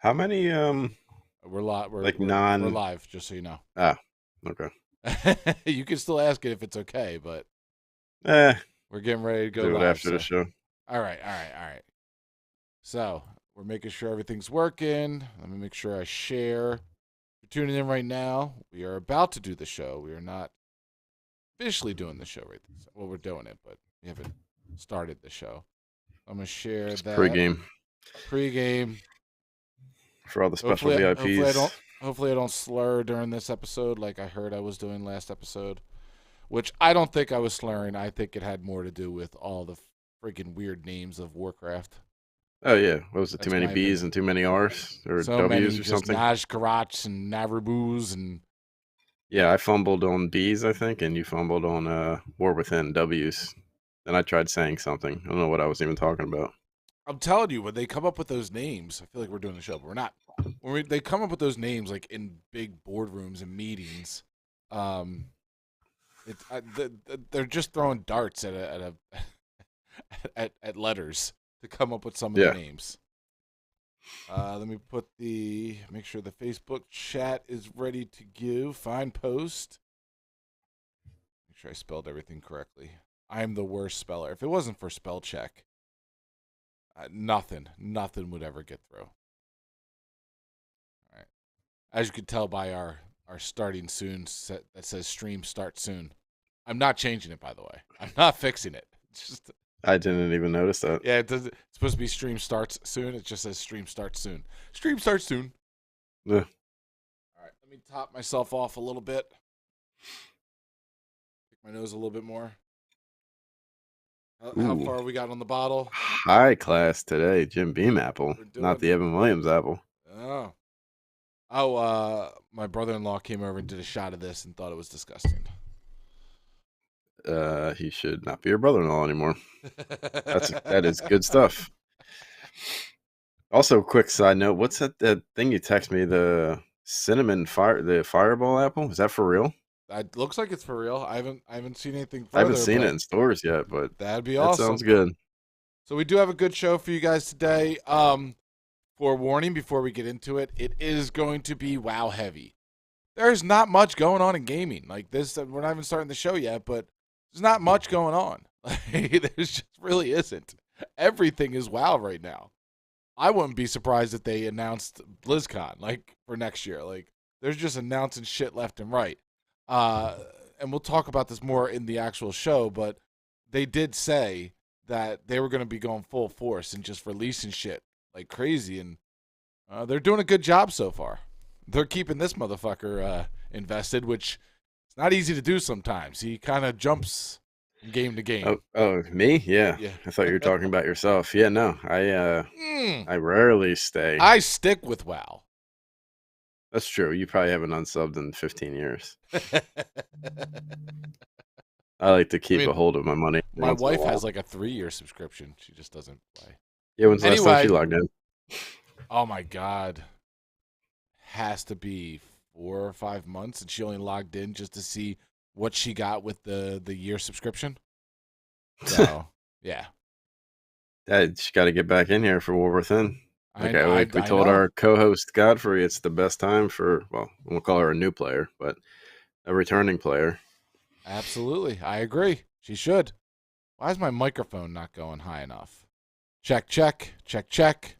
How many We're live. like We're non live. Just so you know. ah okay. You can still ask it if it's okay, but Eh, we're getting ready to go do it live. after the So, show. all right. So we're making sure everything's working. Let me make sure I share. If you're tuning in right now, we are about to do the show. We are not officially doing the show right this. Well, we're doing it, but we haven't started the show. I'm gonna share It's that pregame pregame. for all the special Hopefully I VIPs. don't. Hopefully I don't slur during this episode like I heard I was doing last episode. Which I don't think I was slurring. I think it had more to do with all the freaking weird names of Warcraft. Oh yeah, what was it? Too That's many my B's opinion. and too many R's or So many W's or just something? Najkarats and Navrabus and Yeah, I fumbled on B's, I think, and you fumbled on War Within W's. Then I tried saying something. I don't know what I was even talking about. I'm telling you, when they come up with those names, I feel like we're doing the show, but we're not. They come up with those names like in big boardrooms and meetings, um, they're just throwing darts at letters to come up with some of the Yeah. names. Let me make sure the Facebook chat is ready to go. Find post. Make sure I spelled everything correctly. I am the worst speller. If it wasn't for spell check, nothing would ever get through. All right. As you can tell by our starting soon that says stream start soon. I'm not changing it, by the way. I'm not fixing it. It's just I didn't even notice that. yeah, it's supposed to be stream starts soon. It just says stream starts soon. Stream starts soon. Yeah. All right, let me top myself off a little bit. Pick my nose a little bit more. How far we got on the bottle? High class today, Jim Beam apple, not the Evan Williams apple. My brother-in-law came over and did a shot of this and thought it was disgusting. He should not be your brother-in-law anymore. That is good stuff. Also, quick side note: what's that thing you text me? The fireball apple? Is that for real? It looks like it's for real. I haven't seen anything further. I haven't seen it in stores yet, but that'd be that awesome. sounds good. So we do have a good show for you guys today. Forewarning before we get into it, it is going to be WoW heavy. There's not much going on in gaming like this. We're not even starting the show yet, but there's not much going on. There's just really isn't. Everything is WoW right now. I wouldn't be surprised if they announced BlizzCon like for next year. Like they're just announcing shit left and right. And we'll talk about this more in the actual show, but they did say that they were going to be going full force and just releasing shit like crazy, and they're doing a good job so far. They're keeping this motherfucker invested, which is not easy to do sometimes. He kind of jumps from game to game. Oh, me? Yeah. I thought you were talking about yourself. Yeah, no, I rarely stay. I stick with WoW. That's true. You probably haven't unsubbed in 15 years. I like to keep a hold of my money. My wife has like a 3-year subscription. She just doesn't play. Yeah, when's the last time she logged in? Oh my God. Has to be 4 or 5 months, and she only logged in just to see what she got with the year subscription. So, yeah. She got to get back in here for War Within. Like we told our co-host Godfrey it's the best time for, well, we'll call her a new player, but a returning player. Absolutely. I agree. She should. Why is my microphone not going high enough? Check, check, check, check,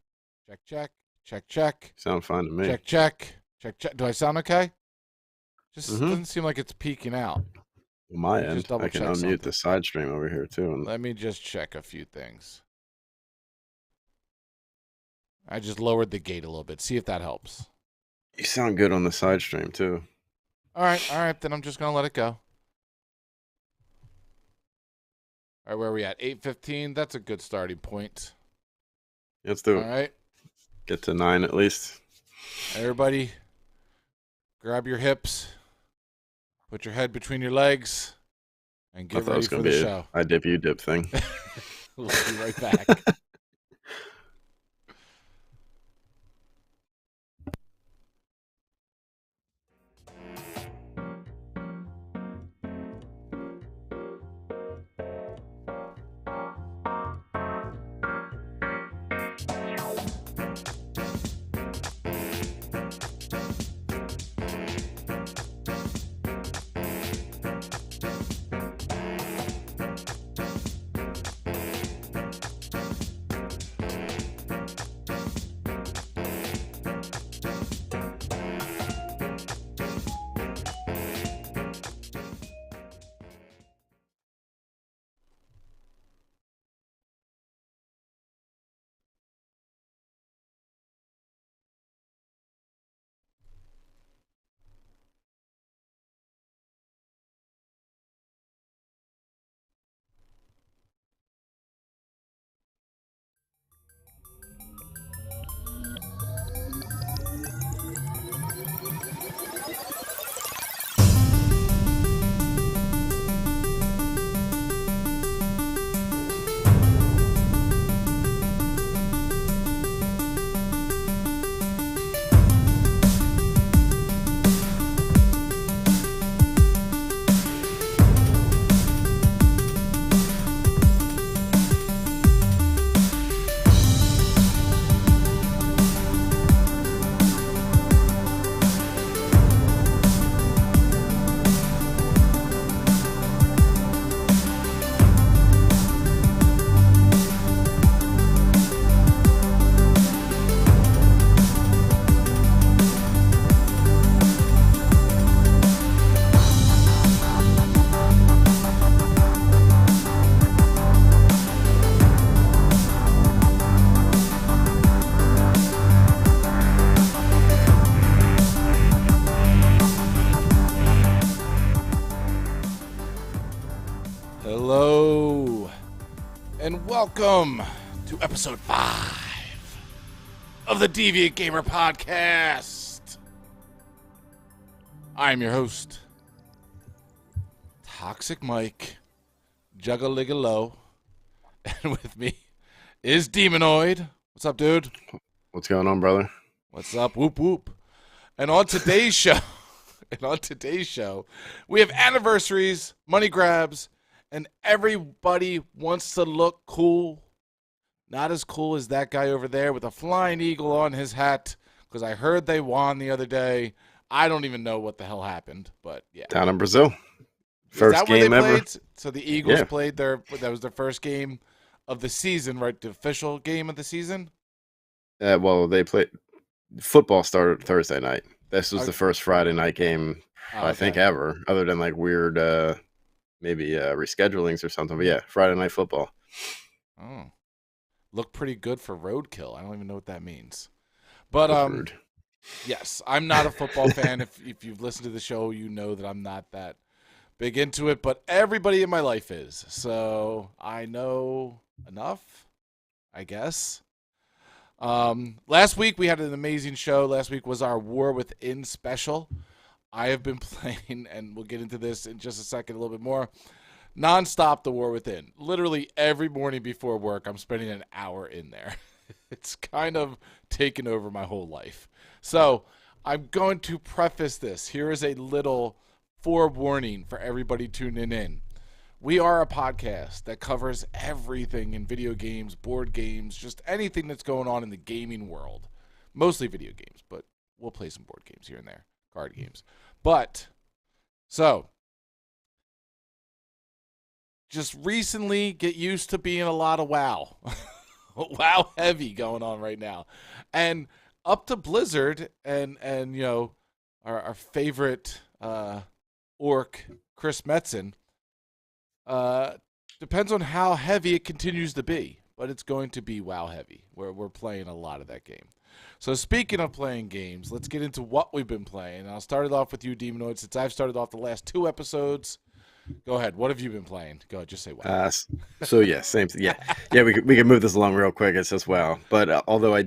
check, check, check, check. Sound fine to me. Check, check, check, check. Do I sound okay? Just doesn't seem like it's peaking out. On my end, I can unmute the side stream over here too. Let me just check a few things. I just lowered the gate a little bit. See if that helps. You sound good on the side stream too. All right. Then I'm just going to let it go. All right, where are we at? 8:15. That's a good starting point. Let's do it. All right. Get to 9 at least. Everybody, grab your hips, put your head between your legs, and get ready for the show. I dip, you dip thing. We'll be right back. welcome to episode 5 of the Deviant Gamer Podcast. I'm your host, Toxic Mike, Juggaligalow, and with me is Demonoid. What's up, dude? What's going on, brother? What's up? Whoop whoop. And on today's show, we have anniversaries, money grabs, and everybody wants to look cool. Not as cool as that guy over there with a flying eagle on his hat, because I heard they won the other day. I don't even know what the hell happened, but yeah. Down in Brazil. Is First that where game they ever. played? So the Eagles Yeah. played that was their first game of the season, right? The official game of the season? Well, they played football started Thursday night. This was Okay. the first Friday night game Oh, I think okay. ever, other than like weird maybe reschedulings or something. But yeah, Friday night football. Oh. Look pretty good for roadkill. I don't even know what that means. But That's rude. yes, I'm not a football fan. If you've listened to the show, you know that I'm not that big into it, but everybody in my life is. So I know enough, I guess. Last week we had an amazing show. Last week was our War Within special. I have been playing, and we'll get into this in just a second a little bit more, nonstop the War Within. Literally every morning before work, I'm spending an hour in there. It's kind of taken over my whole life. So I'm going to preface this. Here is a little forewarning for everybody tuning in. We are a podcast that covers everything in video games, board games, just anything that's going on in the gaming world. Mostly video games, but we'll play some board games here and there, card games. But, so, just recently get used to being a lot of WoW. WoW heavy going on right now. And up to Blizzard and you know, our favorite orc, Chris Metzen, depends on how heavy it continues to be, but it's going to be WoW heavy. We're playing a lot of that game. So speaking of playing games, let's get into what we've been playing. I'll start it off with you, Demonoid, since I've started off the last 2 episodes. Go ahead. What have you been playing? Go ahead. Just say WoW. So yeah, same. Yeah. We can move this along real quick. It's just WoW. But although I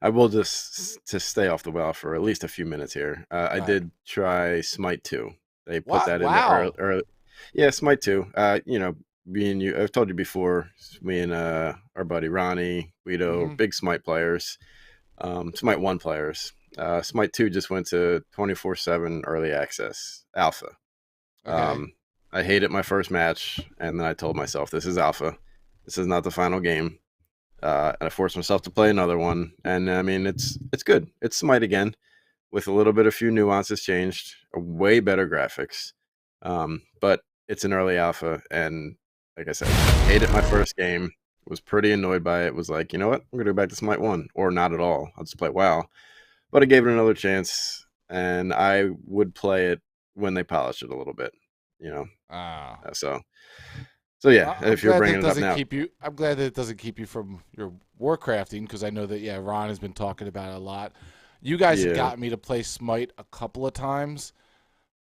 will just stay off the WoW for at least a few minutes here. I Go ahead. did try Smite 2. They put What? that in Wow. the early. Yeah, Smite 2. You know, me and you. I've told you before. Me and our buddy Ronnie, Guido, Mm-hmm. big Smite players. Smite 1 players. Smite 2 just went to 24/7 early access alpha. Okay. I hated my first match, and then I told myself, "This is alpha. This is not the final game." And I forced myself to play another one, and I mean, it's good. It's Smite again, with a little bit, a few nuances changed, a way better graphics, but it's an early alpha, and like I said, hated my first game. Was pretty annoyed by it. Was like, you know what? I'm gonna go back to Smite 1, or not at all. I'll just play WoW. But I gave it another chance, and I would play it when they polish it a little bit, you know. Ah. So yeah, Well, I'm if you're glad that bringing it it up doesn't now, keep you. I'm glad that it doesn't keep you from your warcrafting, because I know that Ron has been talking about it a lot. You guys have yeah, gotten me to play Smite a couple of times.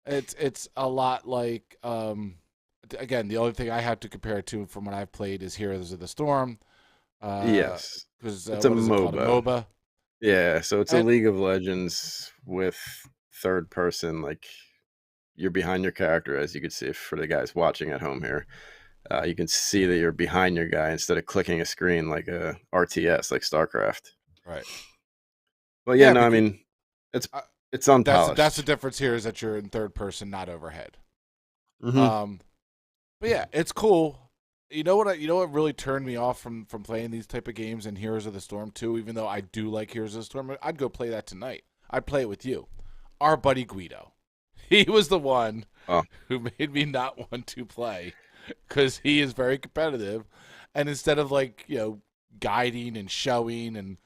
It's a lot like again, the only thing I have to compare it to from what I've played is Heroes of the Storm. yes, Because it's a what is it called? A MOBA. MOBA. Yeah, so it's a And League of Legends with third person. Like you're behind your character, as you can see for the guys watching at home here. You can see that you're behind your guy instead of clicking a screen like a RTS, like StarCraft. right. Well, yeah, Yeah, no, I because mean, it's uh, it's that's the unpolished. difference here is that you're in third person, not overhead. Hmm. Um, but yeah, it's cool. You know what really turned me off from playing these type of games and Heroes of the Storm too. Even though I do like Heroes of the Storm, I'd go play that tonight. I'd play it with you, our buddy Guido. He was the one Oh, who made me not want to play because he is very competitive, and instead of like guiding and showing and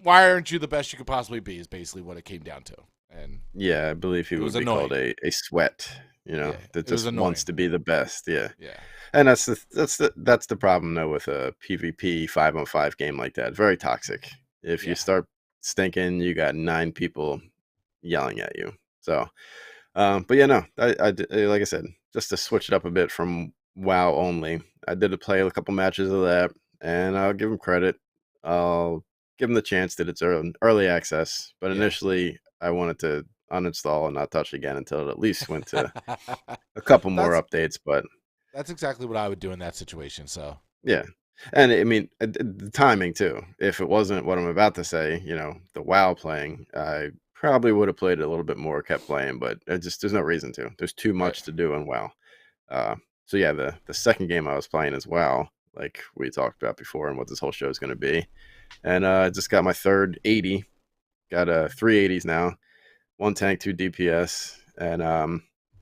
why aren't you the best you could possibly be is basically what it came down to, and yeah, I believe he it was would be called annoying. a sweat. You know, Yeah, that it was just wants annoying. to be the best. Yeah. Yeah, And that's the problem though with a PvP 5-on-5 game like that. Very toxic. If you yeah. start stinking, you got 9 people yelling at you. So, but yeah, no, like I said, just to switch it up a bit from WoW only. I did play a couple matches of that, and I'll give them credit. I'll give them the chance that it's early access, but Yeah. initially I wanted to uninstall and not touch again until it at least went to a couple more that's updates. But that's exactly what I would do in that situation. So yeah, and I mean the timing too. If it wasn't what I'm about to say, the WoW playing, I probably would have played it a little bit more, kept playing, but there's no reason to. There's too right. much to do in WoW. Uh, so yeah, the second game I was playing as well, like we talked about before, and what this whole show is going to be, and I just got my third 80. Got three 80s now, one tank, two DPS, and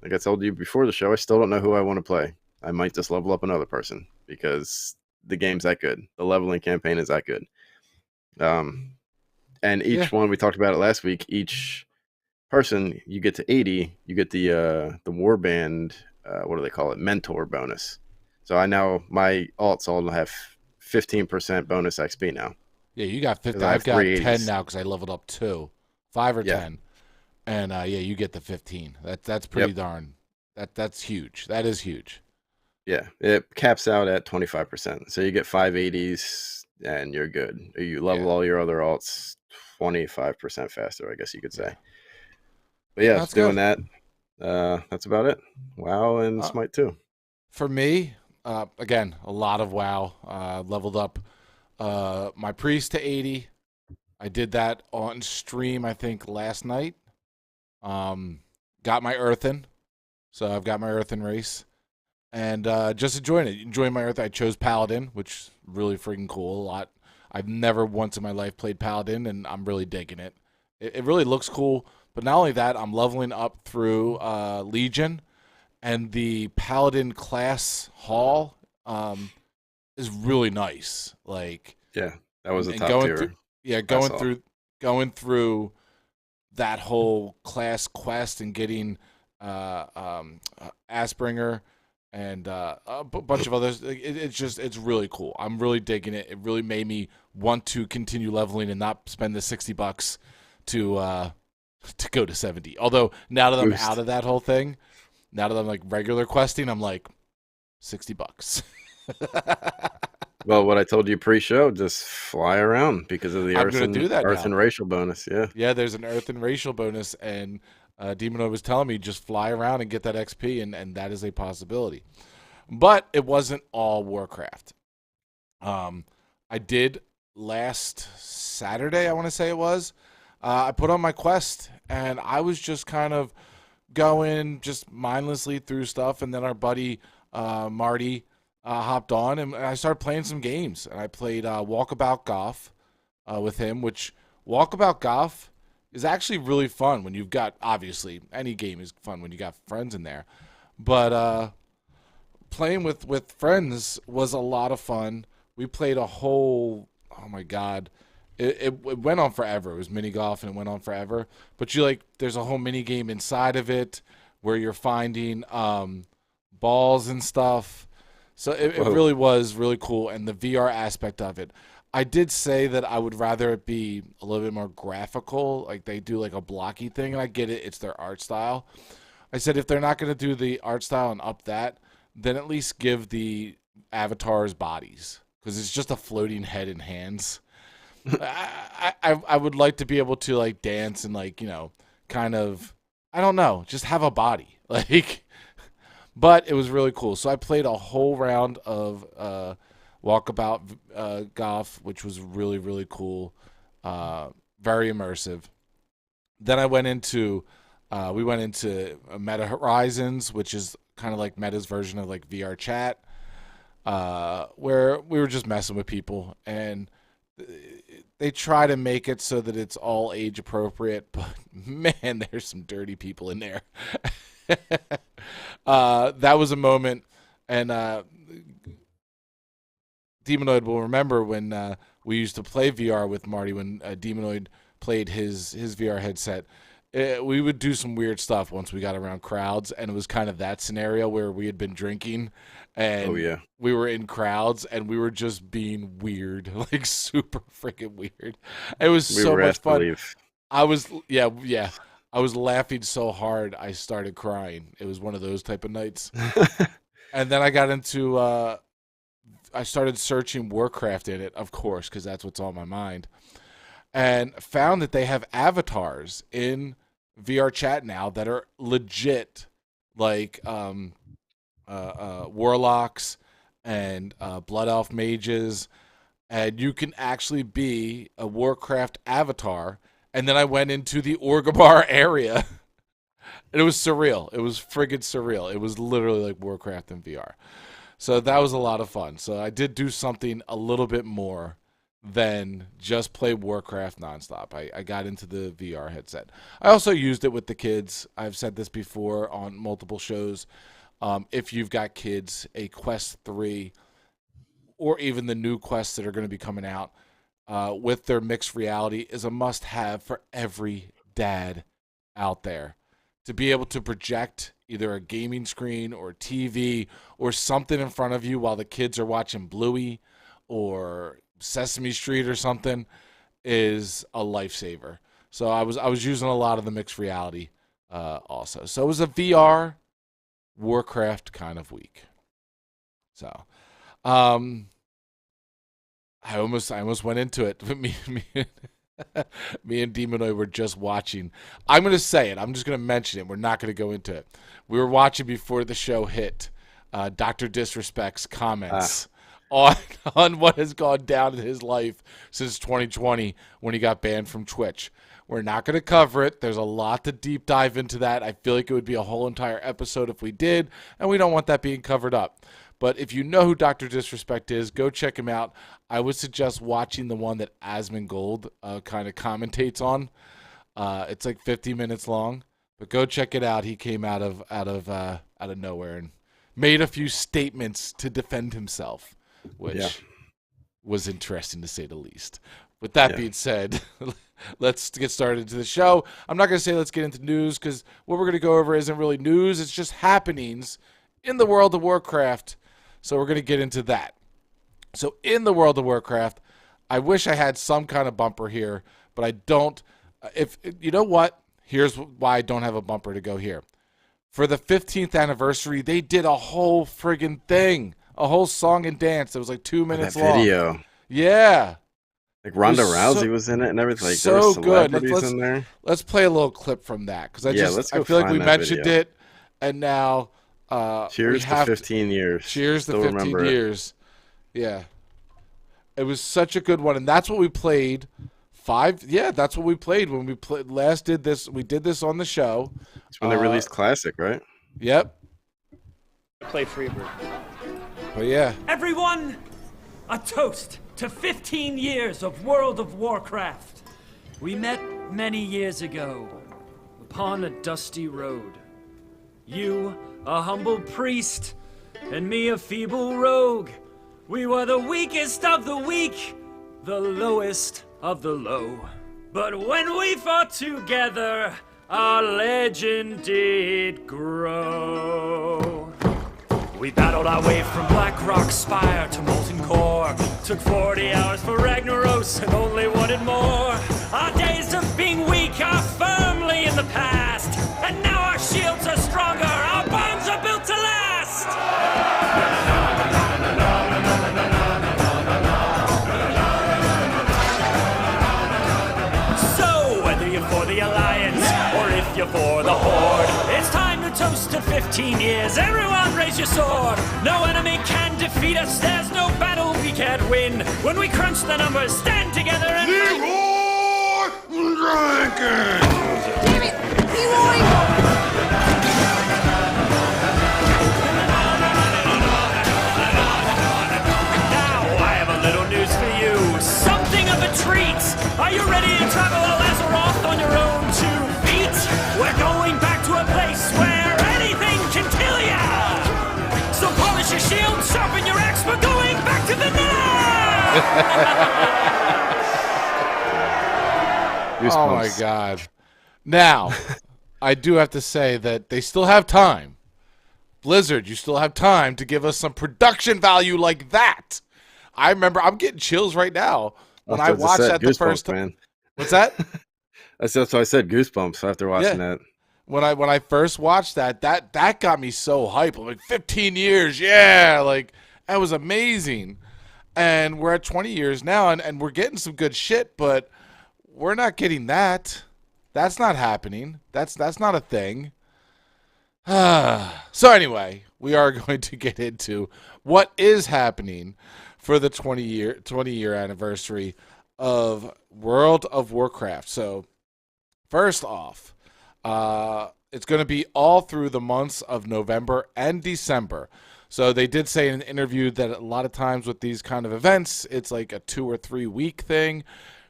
like I told you before the show, I still don't know who I want to play. I might just level up another person because the game's that good. The leveling campaign is that good. Um, and Yeah. each one we talked about it last week. Each person you get to 80, you get the warband. What do they call it? Mentor bonus. So I now my alts all have 15% bonus XP now Yeah, you got because 50. I I've have three got 10 80s. now because I leveled up 2, 5 or Yeah. 10, and yeah, you get the 15. That's pretty Yep. darn. That's huge. That is huge. Yeah. It caps out at 25%. So you get five 80s and you're good. You level Yeah, all your other alts 25% faster, I guess you could yeah, say. But yeah, that's doing good. that. That's about it. WoW and Uh, Smite too. for me, again, a lot of WoW. Leveled up my priest to 80. I did that on stream, I think, last night. Um, got my earthen, so I've got my earthen race, and just enjoying it. Enjoying my earth. I chose paladin, which is really freaking cool. A lot. I've never once in my life played paladin, and I'm really digging it. It really looks cool. But not only that, I'm leveling up through Legion, and the paladin class hall is really nice. Like, Yeah. That was a and top going through, tier yeah, I saw. going through that whole class quest and getting Aspringer and bunch of others. It's really cool. I'm really digging it. It really made me want to continue leveling and not spend the $60 to to go to 70. Although now that I'm out Boost. of that whole thing, now that I'm like regular questing, I'm like $60. Well, what I told you pre-show, just fly around because of the I'm gonna do that Earth now. and racial bonus. Yeah. Yeah, there's an Earth and racial bonus, and Demonoid was telling me just fly around and get that XP, and that is a possibility. But it wasn't all Warcraft. Um, I did last Saturday, I want to say it was. I put on my quest, and I was just kind of going just mindlessly through stuff, and then our buddy Marty hopped on, and I started playing some games. And I played Walkabout Golf with him, which Walkabout Golf is actually really fun when you've got, obviously any game is fun when you got friends in there, but playing with friends was a lot of fun. We played a whole, oh my god, it went on forever. It was mini golf and it went on forever. But you like, there's a whole mini game inside of it where you're finding balls and stuff. So it Whoa. really was really cool, and the VR aspect of it. I did say that I would rather it be a little bit more graphical, like they do like a blocky thing, and I get it, it's their art style. I said if they're not going to do the art style and up that, then at least give the avatars bodies because it's just a floating head and hands. I would like to be able to like dance and like kind of, I don't know, just have a body like. But it was really cool. So I played a whole round of walkabout golf, which was really really cool, very immersive. Then I went into we went into Meta Horizons, which is kind of like Meta's version of like VR chat, where we were just messing with people, and they try to make it so that it's all age appropriate, but man, there's some dirty people in there. That was a moment, and Demonoid will remember when we used to play VR with Marty when Demonoid played his VR headset. We would do some weird stuff once we got around crowds, and it was kind of that scenario where we had been drinking, Oh and yeah. we were in crowds, and we were just being weird, like super freaking weird. It was We so were much asked to fun. leave. I was yeah. I was laughing so hard I started crying. It was one of those type of nights. And then I got into I started searching Warcraft in it, of course, because that's what's on my mind, and found that they have avatars in VR chat now that are legit, like warlocks and blood elf mages, and you can actually be a Warcraft avatar. And then I went into the Orgrimmar area, and it was surreal. It was friggin' surreal. It was literally like Warcraft in VR. So that was a lot of fun. So I did do something a little bit more than just play Warcraft nonstop. I got into the VR headset. I also used it with the kids. I've said this before on multiple shows. If you've got kids, a Quest 3 or even the new quests that are going to be coming out with their mixed reality is a must-have for every dad out there. To be able to project either a gaming screen or TV or something in front of you while the kids are watching Bluey or Sesame Street or something is a lifesaver. So I was using a lot of the mixed reality also. So it was a VR Warcraft kind of week. So I almost went into it. Me and Demonoid were just watching. I'm going to say it. I'm just going to mention it. We're not going to go into it. We were watching before the show hit Dr. Disrespect's comments on what has gone down in his life since 2020 when he got banned from Twitch. We're not going to cover it. There's a lot to deep dive into that. I feel like it would be a whole entire episode if we did, and we don't want that being covered up. But if you know who Dr. Disrespect is, go check him out. I would suggest watching the one that Asmongold kind of commentates on. It's like 50 minutes long, but go check it out. He came out of nowhere and made a few statements to defend himself, which was interesting to say the least. With that being said, let's get started into the show. I'm not going to say let's get into news because what we're going to go over isn't really news. It's just happenings in the world of Warcraft. So we're going to get into that. So in the world of Warcraft, I wish I had some kind of bumper here, but I don't. If you know what? Here's why I don't have a bumper to go here. For the 15th anniversary, they did a whole friggin' thing, a whole song and dance. It was like 2 minutes long. Video. Yeah. Like Ronda Rousey was in it and everything. Like, so there were good. celebrities in there. Let's play a little clip from that because I feel like we mentioned it, and now cheers to 15 years. Cheers to 15 years. Yeah, it was such a good one, and that's what we played. That's what we played when we last did this. We did this on the show. It's when they released Classic, right? Yep. Play Freebird. Oh yeah. Everyone, a toast to 15 years of World of Warcraft. We met many years ago upon a dusty road. You, a humble priest, and me, a feeble rogue. We were the weakest of the weak, the lowest of the low. But when we fought together, our legend did grow. We battled our way from Blackrock Spire to Molten Core. Took 40 hours for Ragnaros and only wanted more. Our days of being weak are firmly in the past. And now our shields are stronger, our bonds are built to last. So, whether you're for the Alliance or if you're for the Horde, it's time to toast to 15 years. Everyone raise your sword. No enemy can defeat us. There's no battle we can't win. When we crunch the numbers, stand together and Leroy Jenkins! Damn it! Leroy! Are you ready to travel a Lazaroth on your own 2 feet? We're going back to a place where anything can kill ya! So polish your shield, sharpen your axe, we're going back to vanilla! Oh my god. Now, I do have to say that they still have time. Blizzard, you still have time to give us some production value like that. I remember, I'm getting chills right now. When I watched that the first time, what's that? That's why I said goosebumps after watching that. When I first watched that got me so hyped. I'm like 15 years, yeah, like that was amazing. And we're at 20 years now, and we're getting some good shit, but we're not getting that. That's not happening. That's not a thing. So anyway, we are going to get into what is happening for the 20-year anniversary of World of Warcraft. So first off, it's going to be all through the months of November and December. So they did say in an interview that a lot of times with these kind of events, it's like a 2 or 3 week thing.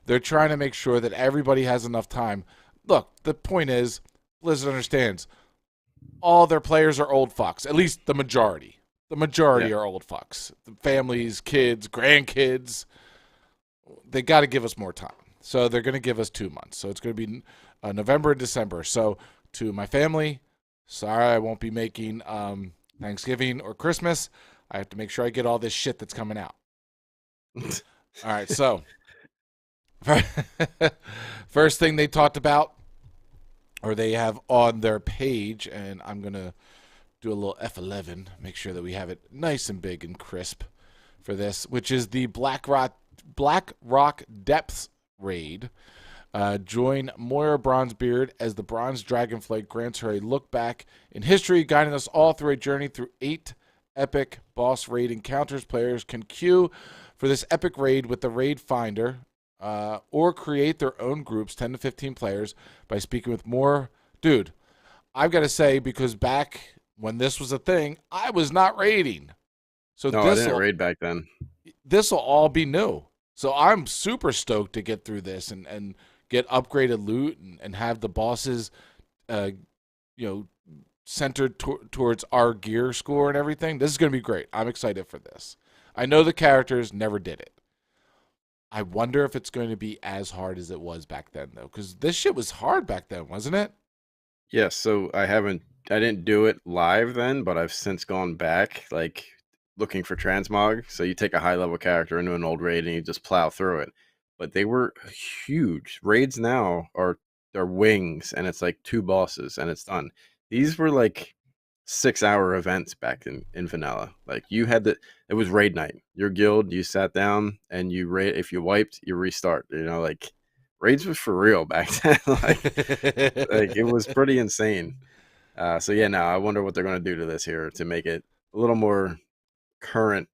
They're trying to make sure that everybody has enough time. Look, the point is, Blizzard understands all their players are old fucks, at least the majority. The majority are old fucks. The families, kids, grandkids. They got to give us more time. So they're going to give us 2 months. So it's going to be November and December. So to my family, sorry I won't be making Thanksgiving or Christmas. I have to make sure I get all this shit that's coming out. All right, so first thing they talked about, or they have on their page, and I'm going to do a little F11, make sure that we have it nice and big and crisp for this, which is the Black Rock Depths raid. Join Moira Bronzebeard as the Bronze Dragonflight grants her a look back in history, guiding us all through a journey through 8 epic boss raid encounters. Players can queue for this epic raid with the Raid Finder, or create their own groups, 10 to 15 players, by speaking with more. Dude, I've got to say, because back when this was a thing, I was not raiding. So No, I didn't raid back then. This will all be new. So I'm super stoked to get through this and get upgraded loot and have the bosses, centered towards our gear score and everything. This is going to be great. I'm excited for this. I know the characters never did it. I wonder if it's going to be as hard as it was back then, though, because this shit was hard back then, wasn't it? Yes, so I didn't do it live then, but I've since gone back, like looking for transmog. So you take a high level character into an old raid and you just plow through it. But they were huge. Raids now are wings, and it's like 2 bosses and it's done. These were like 6-hour events back in vanilla. Like it was raid night. Your guild, you sat down and you raid. If you wiped, you restart. Like raids was for real back then. like it was pretty insane. So yeah, now I wonder what they're gonna do to this here to make it a little more current,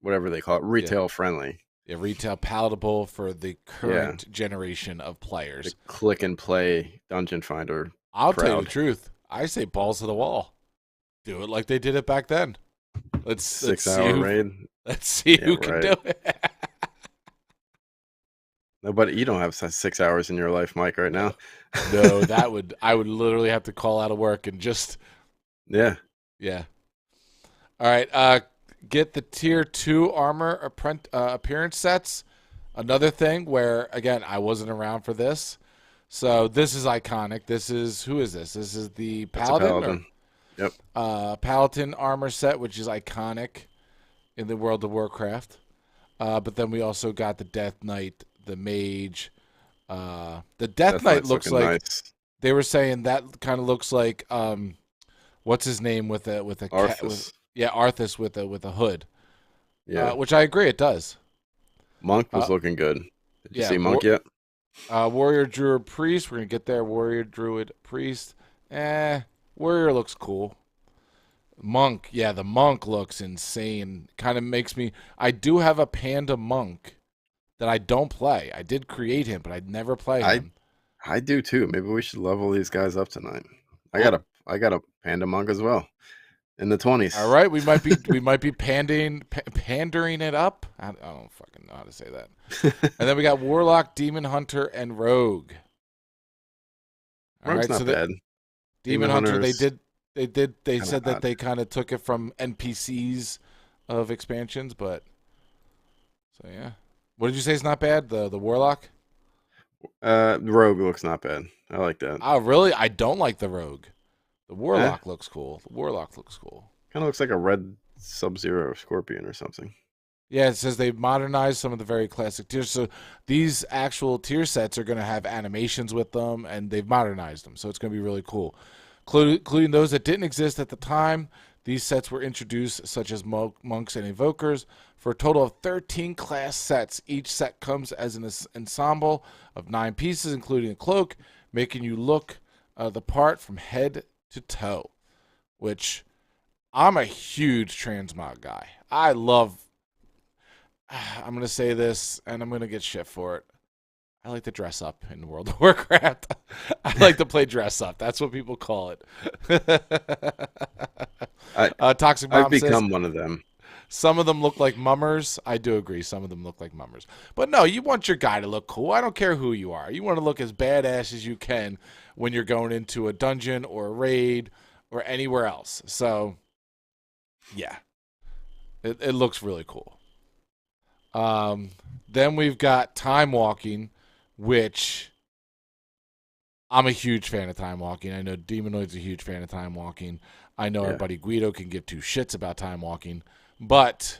whatever they call it, retail friendly. Yeah, retail palatable for the current generation of players. The click and play dungeon finder. I'll tell you the truth. I say balls to the wall. Do it like they did it back then. Let's 6-hour raid. Let's see who can do it. No, but you don't have 6 hours in your life, Mike, right now. No, I would literally have to call out of work and just. Yeah. All right. Get the tier 2 armor appearance sets. Another thing where, again, I wasn't around for this. So this is iconic. Who is this? This is the Paladin. Yep. Paladin armor set, which is iconic in the World of Warcraft. But then we also got the Death Knight, the Mage. The Death Knight looks like nice. They were saying that kind of looks like what's his name with a Arthas. Arthas with a hood. Yeah, which I agree it does. Monk was looking good. Did you see Monk yet? Warrior, Druid, Priest. We're gonna get there. Warrior, Druid, Priest. Warrior looks cool. Monk, the monk looks insane. Kind of makes me. I do have a panda monk that I don't play. I did create him, but I'd never play him. I do too. Maybe we should level these guys up tonight. I got a panda monk as well, in the 20s. All right, we might be pandering it up. I don't fucking know how to say that. And then we got Warlock, Demon Hunter, and Rogue. Rogue's not bad. Demon Hunter, they said odd. that they kind of took it from NPCs of expansions, but so yeah. What did you say is not bad? The Warlock? The Rogue looks not bad. I like that. Oh, really? I don't like the Rogue. The Warlock looks cool. Kind of looks like a red Sub-Zero Scorpion or something. Yeah, it says they've modernized some of the very classic tiers. So these actual tier sets are going to have animations with them, and they've modernized them. So it's going to be really cool, including those that didn't exist at the time. These sets were introduced, such as monks and evokers, for a total of 13 class sets. Each set comes as an ensemble of 9 pieces, including a cloak, making you look the part from head to toe. Which, I'm a huge transmog guy. I love... I'm going to say this, and I'm going to get shit for it. I like to dress up in World of Warcraft. I like to play dress up. That's what people call it. Toxic Mom I've become says, one of them. some of them look like mummers. I do agree. Some of them look like mummers. But no, you want your guy to look cool. I don't care who you are. You want to look as badass as you can when you're going into a dungeon or a raid or anywhere else. So, yeah. It looks really cool. Then we've got Time Walking, which I'm a huge fan of Time Walking. I know Demonoid's a huge fan of Time Walking. I know our buddy Guido can give 2 shits about Time Walking. But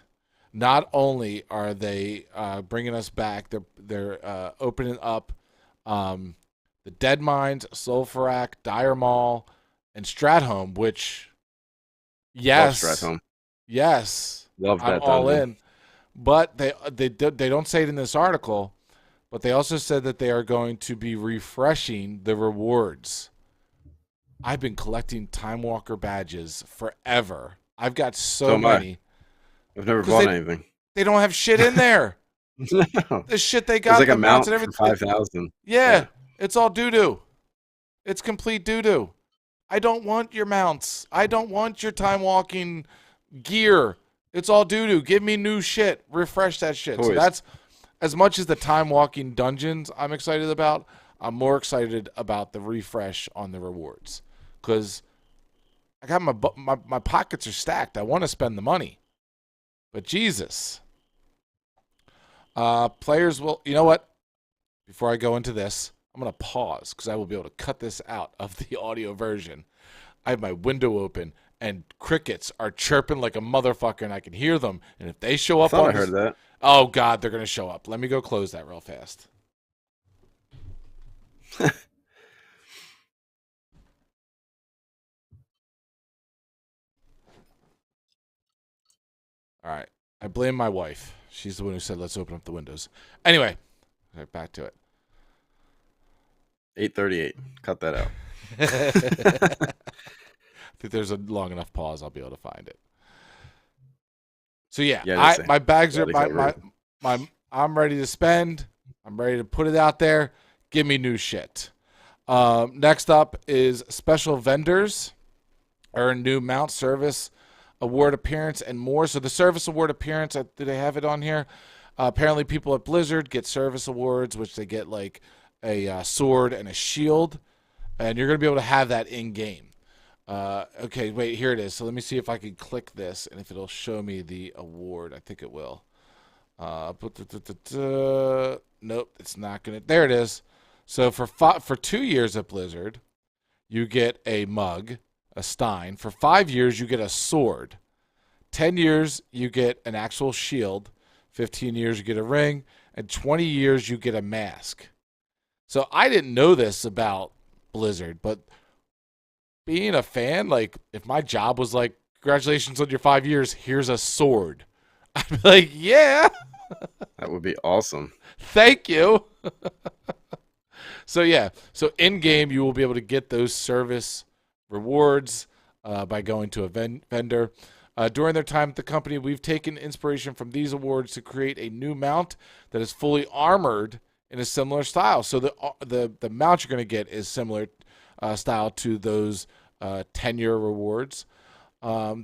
not only are they bringing us back, they're opening up the Dead Mines, Sulfurak, Dire Maul, and Stratholme, which, yes. Love Stratholme. Yes. Love that I'm all dungeon. in. But they don't say it in this article, but they also said that they are going to be refreshing the rewards. I've been collecting Time Walker badges forever. I've got so many. I've never bought anything. They don't have shit in there. No. The shit they got, It's like the a mounts mount and for everything. 5,000. Yeah, it's all doo-doo. It's complete doo-doo. I don't want your mounts. I don't want your Time Walking gear. It's all doo-doo. Give me new shit. Refresh that shit. Toys. So that's, as much as the Time Walking dungeons I'm excited about, I'm more excited about the refresh on the rewards. Because I got my pockets are stacked. I want to spend the money. But Jesus. Players will, you know what? Before I go into this, I'm going to pause because I will be able to cut this out of the audio version. I have my window open and crickets are chirping like a motherfucker and I can hear them. And if they show I up thought on I heard that. Oh, God, they're going to show up. Let me go close that real fast. All right. I blame my wife. She's the one who said, let's open up the windows. Anyway, right, back to it. 8:38. Cut that out. I think there's a long enough pause. I'll be able to find it. So yeah, my bags are I'm ready to spend. I'm ready to put it out there. Give me new shit. Next up is special vendors, earn new mount service award appearance and more. So the service award appearance, do they have it on here? Apparently, people at Blizzard get service awards, which they get like a sword and a shield, and you're going to be able to have that in game. Okay, wait, here it is. So let me see if I can click this and if it'll show me the award. I think it will. Nope, it's not going to. There it is. So for 2 years at Blizzard, you get a mug, a Stein. For 5 years, you get a sword. 10 years, you get an actual shield. 15 years, you get a ring. And 20 years, you get a mask. So I didn't know this about Blizzard, but being a fan, like if my job was like, congratulations on your 5 years, here's a sword, I'd be like, yeah. That would be awesome. Thank you. So yeah, so in game you will be able to get those service rewards by going to a vendor. During their time at the company, we've taken inspiration from these awards to create a new mount that is fully armored in a similar style. So the mount you're going to get is similar style to those tenure rewards.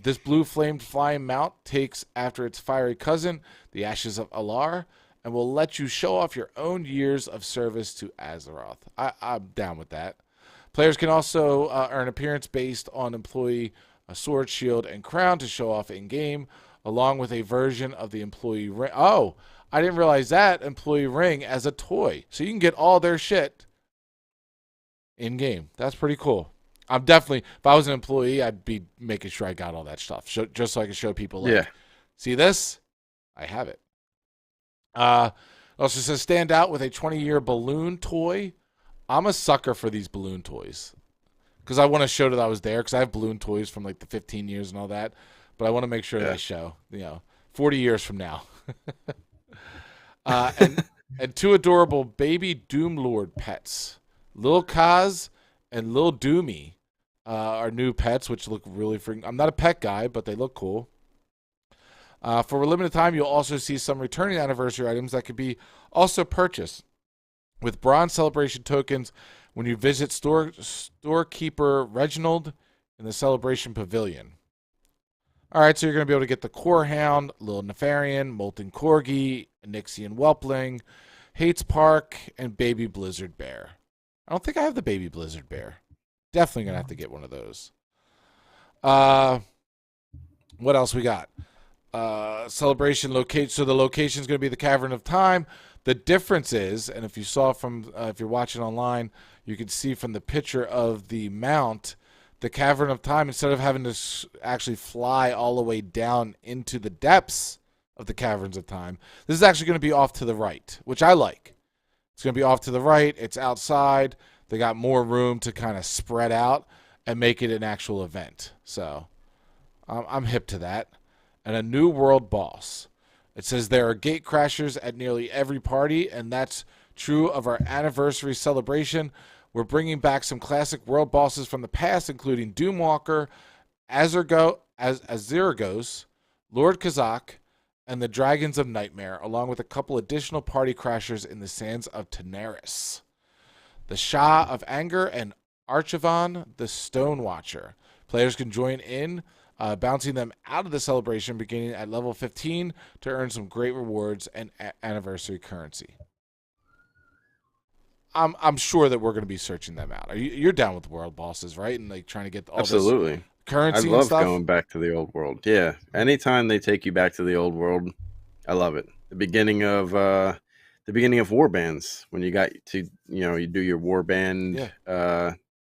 This blue flamed flying mount takes after its fiery cousin, the Ashes of Alar, and will let you show off your own years of service to Azeroth. I'm down with that. Players can also earn appearance based on employee sword, shield, and crown to show off in-game, along with a version of the employee ring. Oh, I didn't realize that. Employee ring as a toy. So you can get all their shit in-game. That's pretty cool. I'm definitely, if I was an employee, I'd be making sure I got all that stuff, just so I can show people, like, Yeah. see this? I have it. It also says stand out with a 20-year balloon toy. I'm a sucker for these balloon toys because I want to show that I was there because I have balloon toys from like the 15 years and all that, but I want to make sure that I show 40 years from now. And two adorable baby Doom Lord pets, Lil Kaz and Lil Doomy, are new pets which look really freaking. I'm not a pet guy, but they look cool. For a limited time, you'll also see some returning anniversary items that could be also purchased with bronze celebration tokens when you visit storekeeper Reginald in the celebration pavilion. All right, so you're going to be able to get the Core Hound, Lil Nefarian, Molten Corgi, Nixian Whelpling, Hates Park, and Baby Blizzard Bear. I don't think I have the Baby Blizzard Bear. Definitely going to have to get one of those. What else we got? Celebration location. So the location is going to be the Cavern of Time. The difference is, and if you saw from, if you're watching online, you can see from the picture of the mount, the Cavern of Time, instead of having to actually fly all the way down into the depths of the Caverns of Time, this is actually going to be off to the right, which I like. It's going to be off to the right. It's outside. They got more room to kind of spread out and make it an actual event. So I'm hip to that. And a new world boss. It says there are gate crashers at nearly every party, and that's true of our anniversary celebration. We're bringing back some classic world bosses from the past, including Doomwalker, Azirgos, Lord Kazak, and the Dragons of Nightmare, along with a couple additional party crashers in the sands of Tenaris. The Shah of Anger and Archivon, the Stone Watcher. Players can join in, bouncing them out of the celebration beginning at level 15 to earn some great rewards and anniversary currency. I'm sure that we're going to be searching them out. You're down with world bosses, right? And like trying to get all Absolutely. this currency I and love stuff. going back to the old world. Yeah, anytime they take you back to the old world, I love it. The beginning of war bands, when you got to you do your war band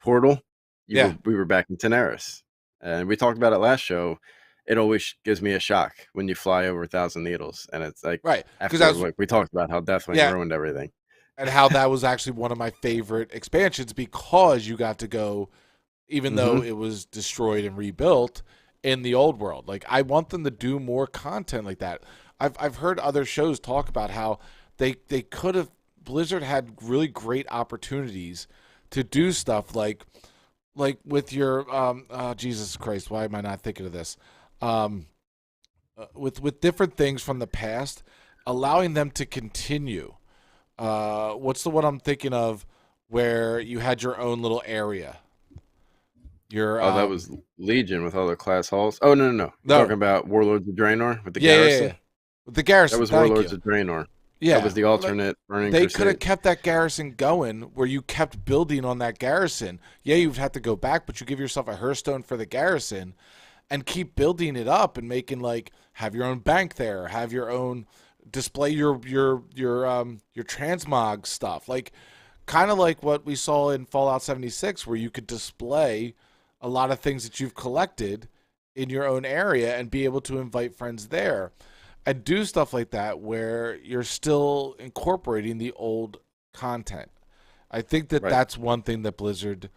portal. We were back in Tenaris, and we talked about it last show. It always gives me a shock when you fly over 1,000 needles, and it's like right after like we talked about how Deathwing ruined everything. And how that was actually one of my favorite expansions because you got to go, even though it was destroyed and rebuilt in the old world. Like I want them to do more content like that. I've heard other shows talk about how they could have. Blizzard had really great opportunities to do stuff like with your Jesus Christ, why am I not thinking of this? With different things from the past, allowing them to continue. What's the one I'm thinking of where you had your own little area? That was Legion with all the class halls. Oh, no. You're talking about Warlords of Draenor with the garrison? Yeah. With the garrison. That was Warlords of Draenor. Yeah. That was the alternate Burning They Crusade. could have kept that garrison going where you kept building on that garrison. Yeah, you'd have to go back, but you give yourself a Hearthstone for the garrison and keep building it up and making have your own bank there, have your own display your transmog stuff, kind of like what we saw in Fallout 76, where you could display a lot of things that you've collected in your own area and be able to invite friends there and do stuff like that where you're still incorporating the old content. I think that that's one thing that Blizzard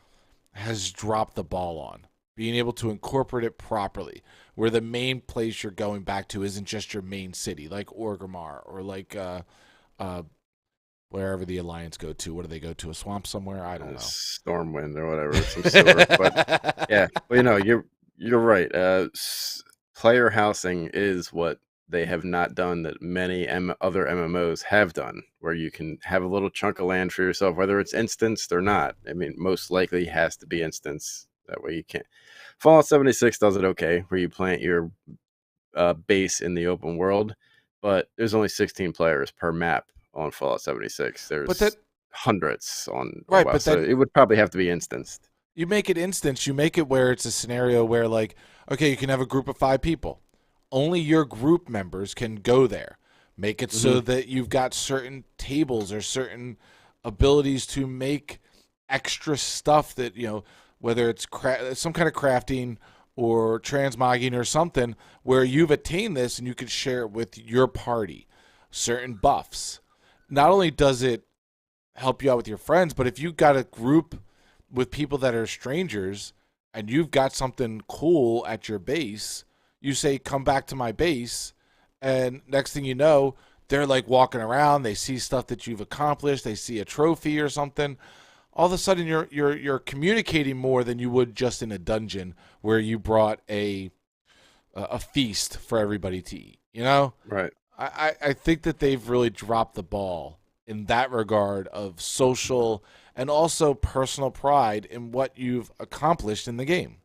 has dropped the ball on, being able to incorporate it properly, where the main place you're going back to isn't just your main city, like Orgrimmar or wherever the Alliance go to. What do they go to? A swamp somewhere? I don't know. Stormwind or whatever. Some sewer. But yeah, well, you're right. Player housing is what they have not done that many other MMOs have done, where you can have a little chunk of land for yourself, whether it's instanced or not. I mean, most likely has to be instanced. That way you can't. Fallout 76 does it okay, where you plant your base in the open world, but there's only 16 players per map on Fallout 76. There's hundreds on right, WoW, but so it would probably have to be instanced. You make it instance. You make it where it's a scenario where, okay, you can have a group of 5 people. Only your group members can go there. Make it so that you've got certain tables or certain abilities to make extra stuff that, whether it's some kind of crafting or transmogging or something, where you've attained this and you can share it with your party. Certain buffs. Not only does it help you out with your friends, but if you've got a group with people that are strangers and you've got something cool at your base, you say, come back to my base. And next thing you know, they're like walking around. They see stuff that you've accomplished. They see a trophy or something. All of a sudden, you're communicating more than you would just in a dungeon where you brought a feast for everybody to eat. You know, Right. I think that they've really dropped the ball in that regard of social and also personal pride in what you've accomplished in the game.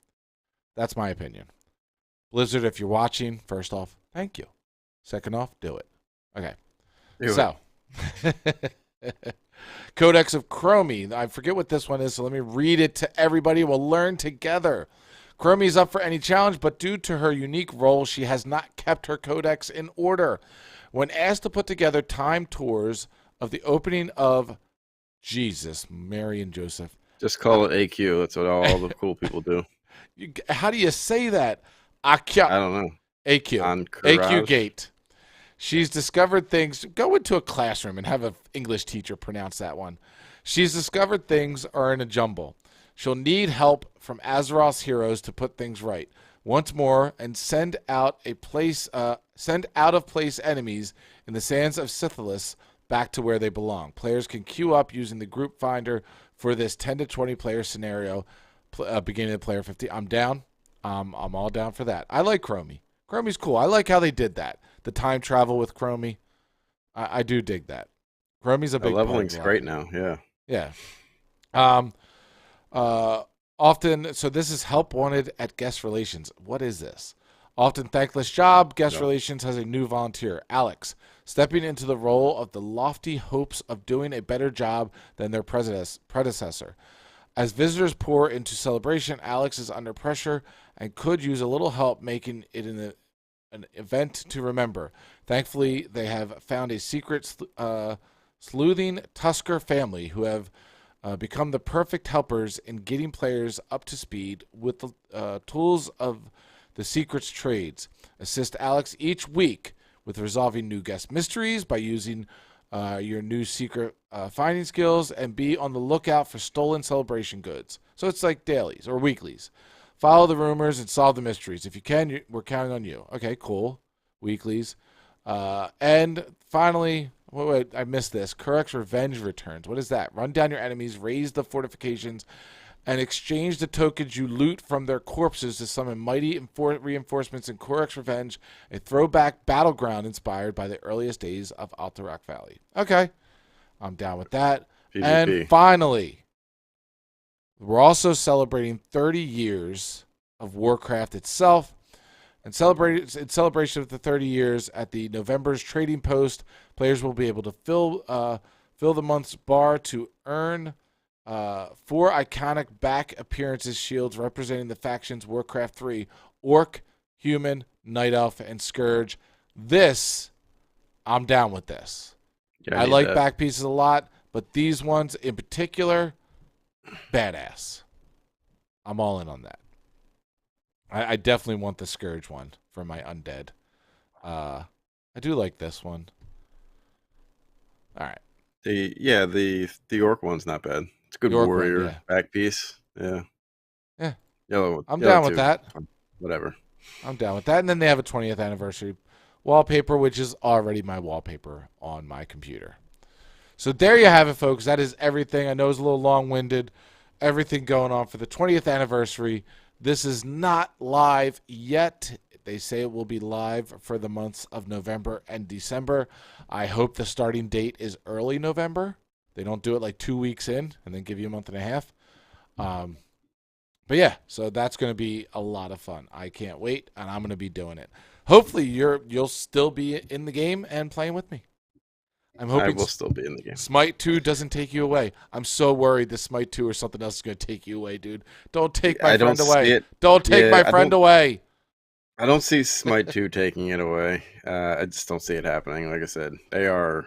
That's my opinion. Blizzard, if you're watching, first off, thank you. Second off, do it. Okay. So, Codex of Chromie. I forget what this one is, so let me read it to everybody. We'll learn together. Chromie is up for any challenge, but due to her unique role, she has not kept her codex in order. When asked to put together time tours of the opening of Jesus, Mary and Joseph. Just call it AQ. That's what all the cool people do. How do you say that? I don't know. AQ. Encourage. AQ Gate. She's discovered things. Go into a classroom and have an English teacher pronounce that one. She's discovered things are in a jumble. She'll need help from Azeroth's heroes to put things right once more and send out of place enemies in the sands of Scytholis back to where they belong. Players can queue up using the group finder for this 10 to 20 player scenario, beginning of player 50. I'm down. I'm all down for that. I like Chromie. Chromie's cool. I like how they did that. The time travel with Chromie. I do dig that. Chromie's a big The leveling's great now. Yeah. Yeah. Often, so this is help wanted at guest relations. What is this? Often thankless job. Guest relations has a new volunteer, Alex, stepping into the role of the lofty hopes of doing a better job than their predecessor. As visitors pour into celebration, Alex is under pressure and could use a little help making it an event to remember. Thankfully, they have found a secret sleuthing Tusker family who have become the perfect helpers in getting players up to speed with the tools of the secrets trades. Assist Alex each week with resolving new guest mysteries by using your new secret finding skills, and be on the lookout for stolen celebration goods. So it's like dailies or weeklies. Follow the rumors and solve the mysteries. If you can, we're counting on you. Okay, cool. Weeklies. And finally, wait, I missed this. Kurek's Revenge returns. What is that? Run down your enemies, raise the fortifications, and exchange the tokens you loot from their corpses to summon mighty reinforcements in Kurek's Revenge, a throwback battleground inspired by the earliest days of Alterac Valley. Okay, I'm down with that. PvP. And finally, we're also celebrating 30 years of Warcraft itself. And in celebration of the 30 years at the November's Trading Post, players will be able to fill the month's bar to earn 4 iconic back appearances shields representing the factions Warcraft 3, Orc, Human, Night Elf, and Scourge. I'm down with this. Yeah, I need like that. back pieces a lot, but these ones in particular, badass. I'm all in on that. I definitely want the Scourge one for my undead. I do like this one. All right. The Orc one's not bad. It's a good The Orc one, warrior yeah. back piece. Yeah. Yeah. Yellow. I'm yellow down with too. that. Whatever. I'm down with that. And then they have a 20th anniversary wallpaper, which is already my wallpaper on my computer. So there you have it, folks. That is everything. I know it's a little long-winded. Everything going on for the 20th anniversary. This is not live yet. They say it will be live for the months of November and December. I hope the starting date is early November. They don't do it like 2 weeks in and then give you a month and a half. But yeah, so that's going to be a lot of fun. I can't wait, and I'm going to be doing it. Hopefully, you'll still be in the game and playing with me. I'm I hoping will still be in the game. Smite 2 doesn't take you away. I'm so worried that Smite 2 or something else is going to take you away, dude. Don't take my I don't friend away. see it. Don't take Yeah, my I friend don't- away. I don't see Smite 2 taking it away. I just don't see it happening. Like I said, they are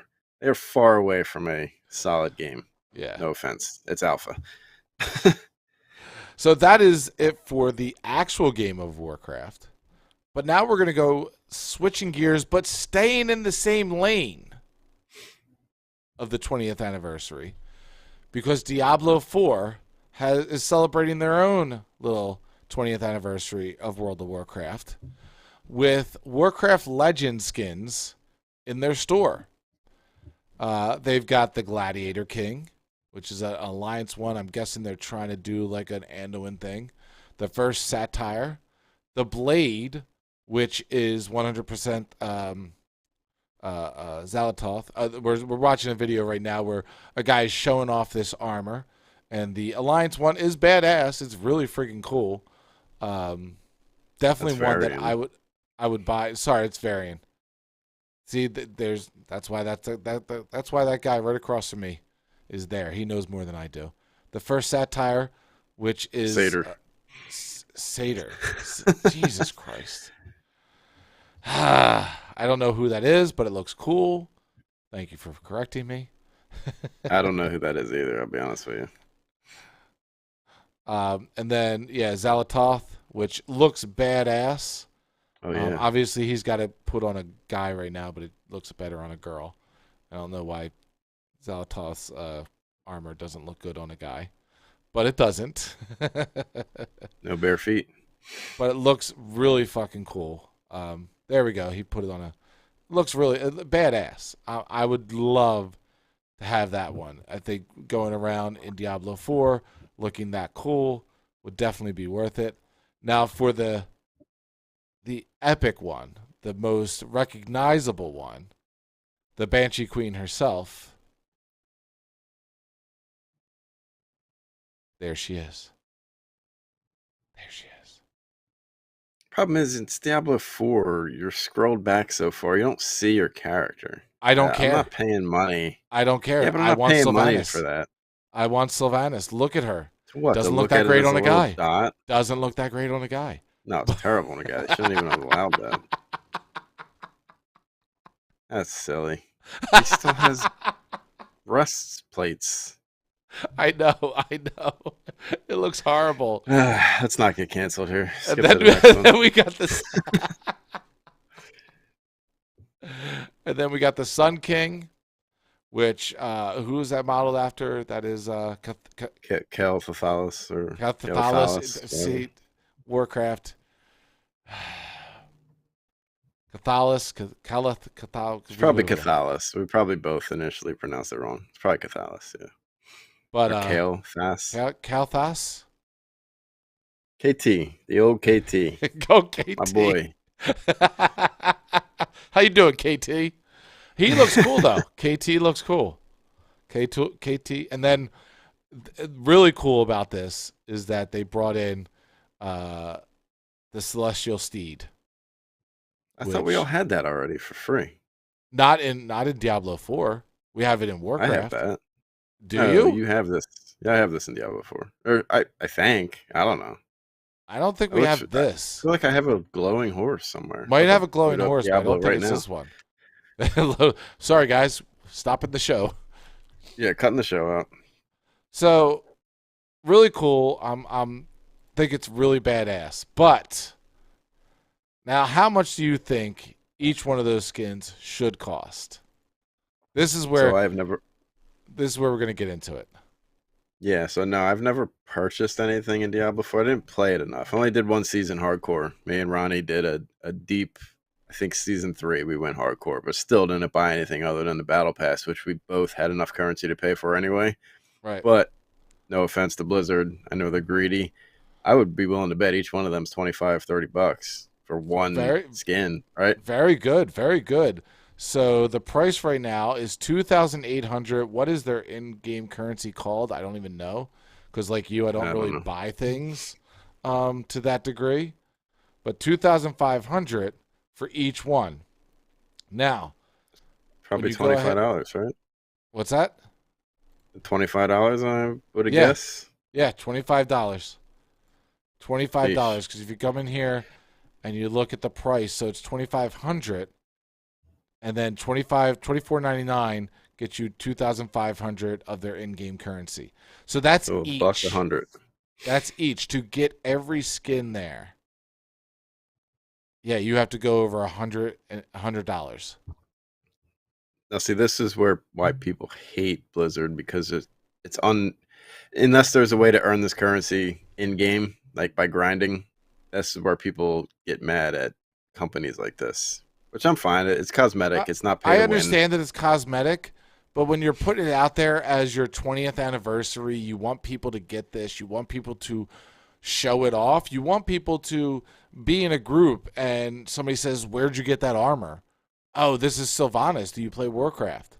far away from a solid game. Yeah. No offense. It's alpha. So that is it for the actual game of Warcraft. But now we're going to go switching gears, but staying in the same lane of the 20th anniversary, because Diablo 4 is celebrating their own little 20th anniversary of World of Warcraft with Warcraft Legend skins in their store. They've got the Gladiator King, which is an Alliance one. I'm guessing they're trying to do like an Anduin thing. The first Satire. The Blade, which is 100% Zalatoth. We're watching a video right now where a guy is showing off this armor. And the Alliance one is badass. It's really freaking cool. Definitely That's one that Varian. I would buy. Sorry, it's Varian. See, that's why that's why that guy right across from me is there. He knows more than I do. The first Satire, which is Satyr. Satyr. Jesus Christ. I don't know who that is, but it looks cool. Thank you for correcting me. I don't know who that is either. I'll be honest with you. And then Zalatoth, which looks badass. Oh yeah. Obviously, he's got it put on a guy right now, but it looks better on a girl. I don't know why Zalatoth's armor doesn't look good on a guy, but it doesn't. No bare feet. But it looks really fucking cool. There we go. He put it on a. Looks really badass. I would love to have that one. I think going around in Diablo 4 looking that cool would definitely be worth it. Now for the epic one, the most recognizable one, the Banshee Queen herself. There she is. There she is. Problem is, it's Diablo 4. You're scrolled back so far, you don't see your character. I don't care. I'm not paying money. I don't care. Yeah, but I'm I not want paying money Sylvanas. for that. I want Sylvanas. Look at her. So what? Doesn't to look look that at great it as on a little guy. dot? Doesn't look that great on a guy. No, it's terrible on a guy. They shouldn't even have allowed that. That's silly. He still has breastplates. I know. It looks horrible. Let's not get canceled here. Skip And to the next one. then we got this. And then we got the Sun King, which who is that modeled after? That is Kel Thathalis or Cathalis. See, Warcraft. Cathalis. It's probably Cathalis. We probably both initially pronounced it wrong. It's probably Cathalis, yeah. But Or Kale Thas. Kalthas. KT, the old KT, Go KT. my boy. How you doing, KT? He looks cool though. KT looks cool. KT, and then really cool about this is that they brought in the Celestial Steed. I thought we all had that already for free. Not in Diablo 4. We have it in Warcraft. I have that. Do Oh, you? You have this. Yeah, I have this in Diablo 4. Or I think. I don't know. I don't think we have this. I feel like I have a glowing horse somewhere. Might have a glowing Boot up horse, but I Diablo don't think it's this one. Sorry, guys. Stopping the show. Yeah, cutting the show out. So, really cool. Think it's really badass. But now, how much do you think each one of those skins should cost? This is where This is where we're gonna get into it. Yeah, so no, I've never purchased anything in Diablo 4. I didn't play it enough. I only did one season hardcore. Me and Ronnie did a deep, I think season 3 we went hardcore, but still didn't buy anything other than the battle pass, which we both had enough currency to pay for anyway. Right. But no offense to Blizzard, I know they're greedy. I would be willing to bet each one of them's $25-$30 for one skin, right? Very good, very good. So the price right now is 2,800. What is their in-game currency called? I don't even know, because like you, I don't really buy things to that degree. But 2,500 for each one. Now, probably $25, right? What's that? $25, I would guess. Yeah, $25. $25, because if you come in here and you look at the price, so it's 2,500. And then $24.99 gets you 2,500 of their in-game currency. So that's each. $100. That's each to get every skin there. Yeah, you have to go over $100. Now, see, this is why people hate Blizzard, because it's unless there's a way to earn this currency in game, like by grinding. That's where people get mad at companies like this, which I'm fine. It's cosmetic. It's not pay I to win. understand that it's cosmetic, but when you're putting it out there as your 20th anniversary, you want people to get this. You want people to show it off. You want people to be in a group and somebody says, "Where'd you get that armor?" "Oh, this is Sylvanas. Do you play Warcraft?"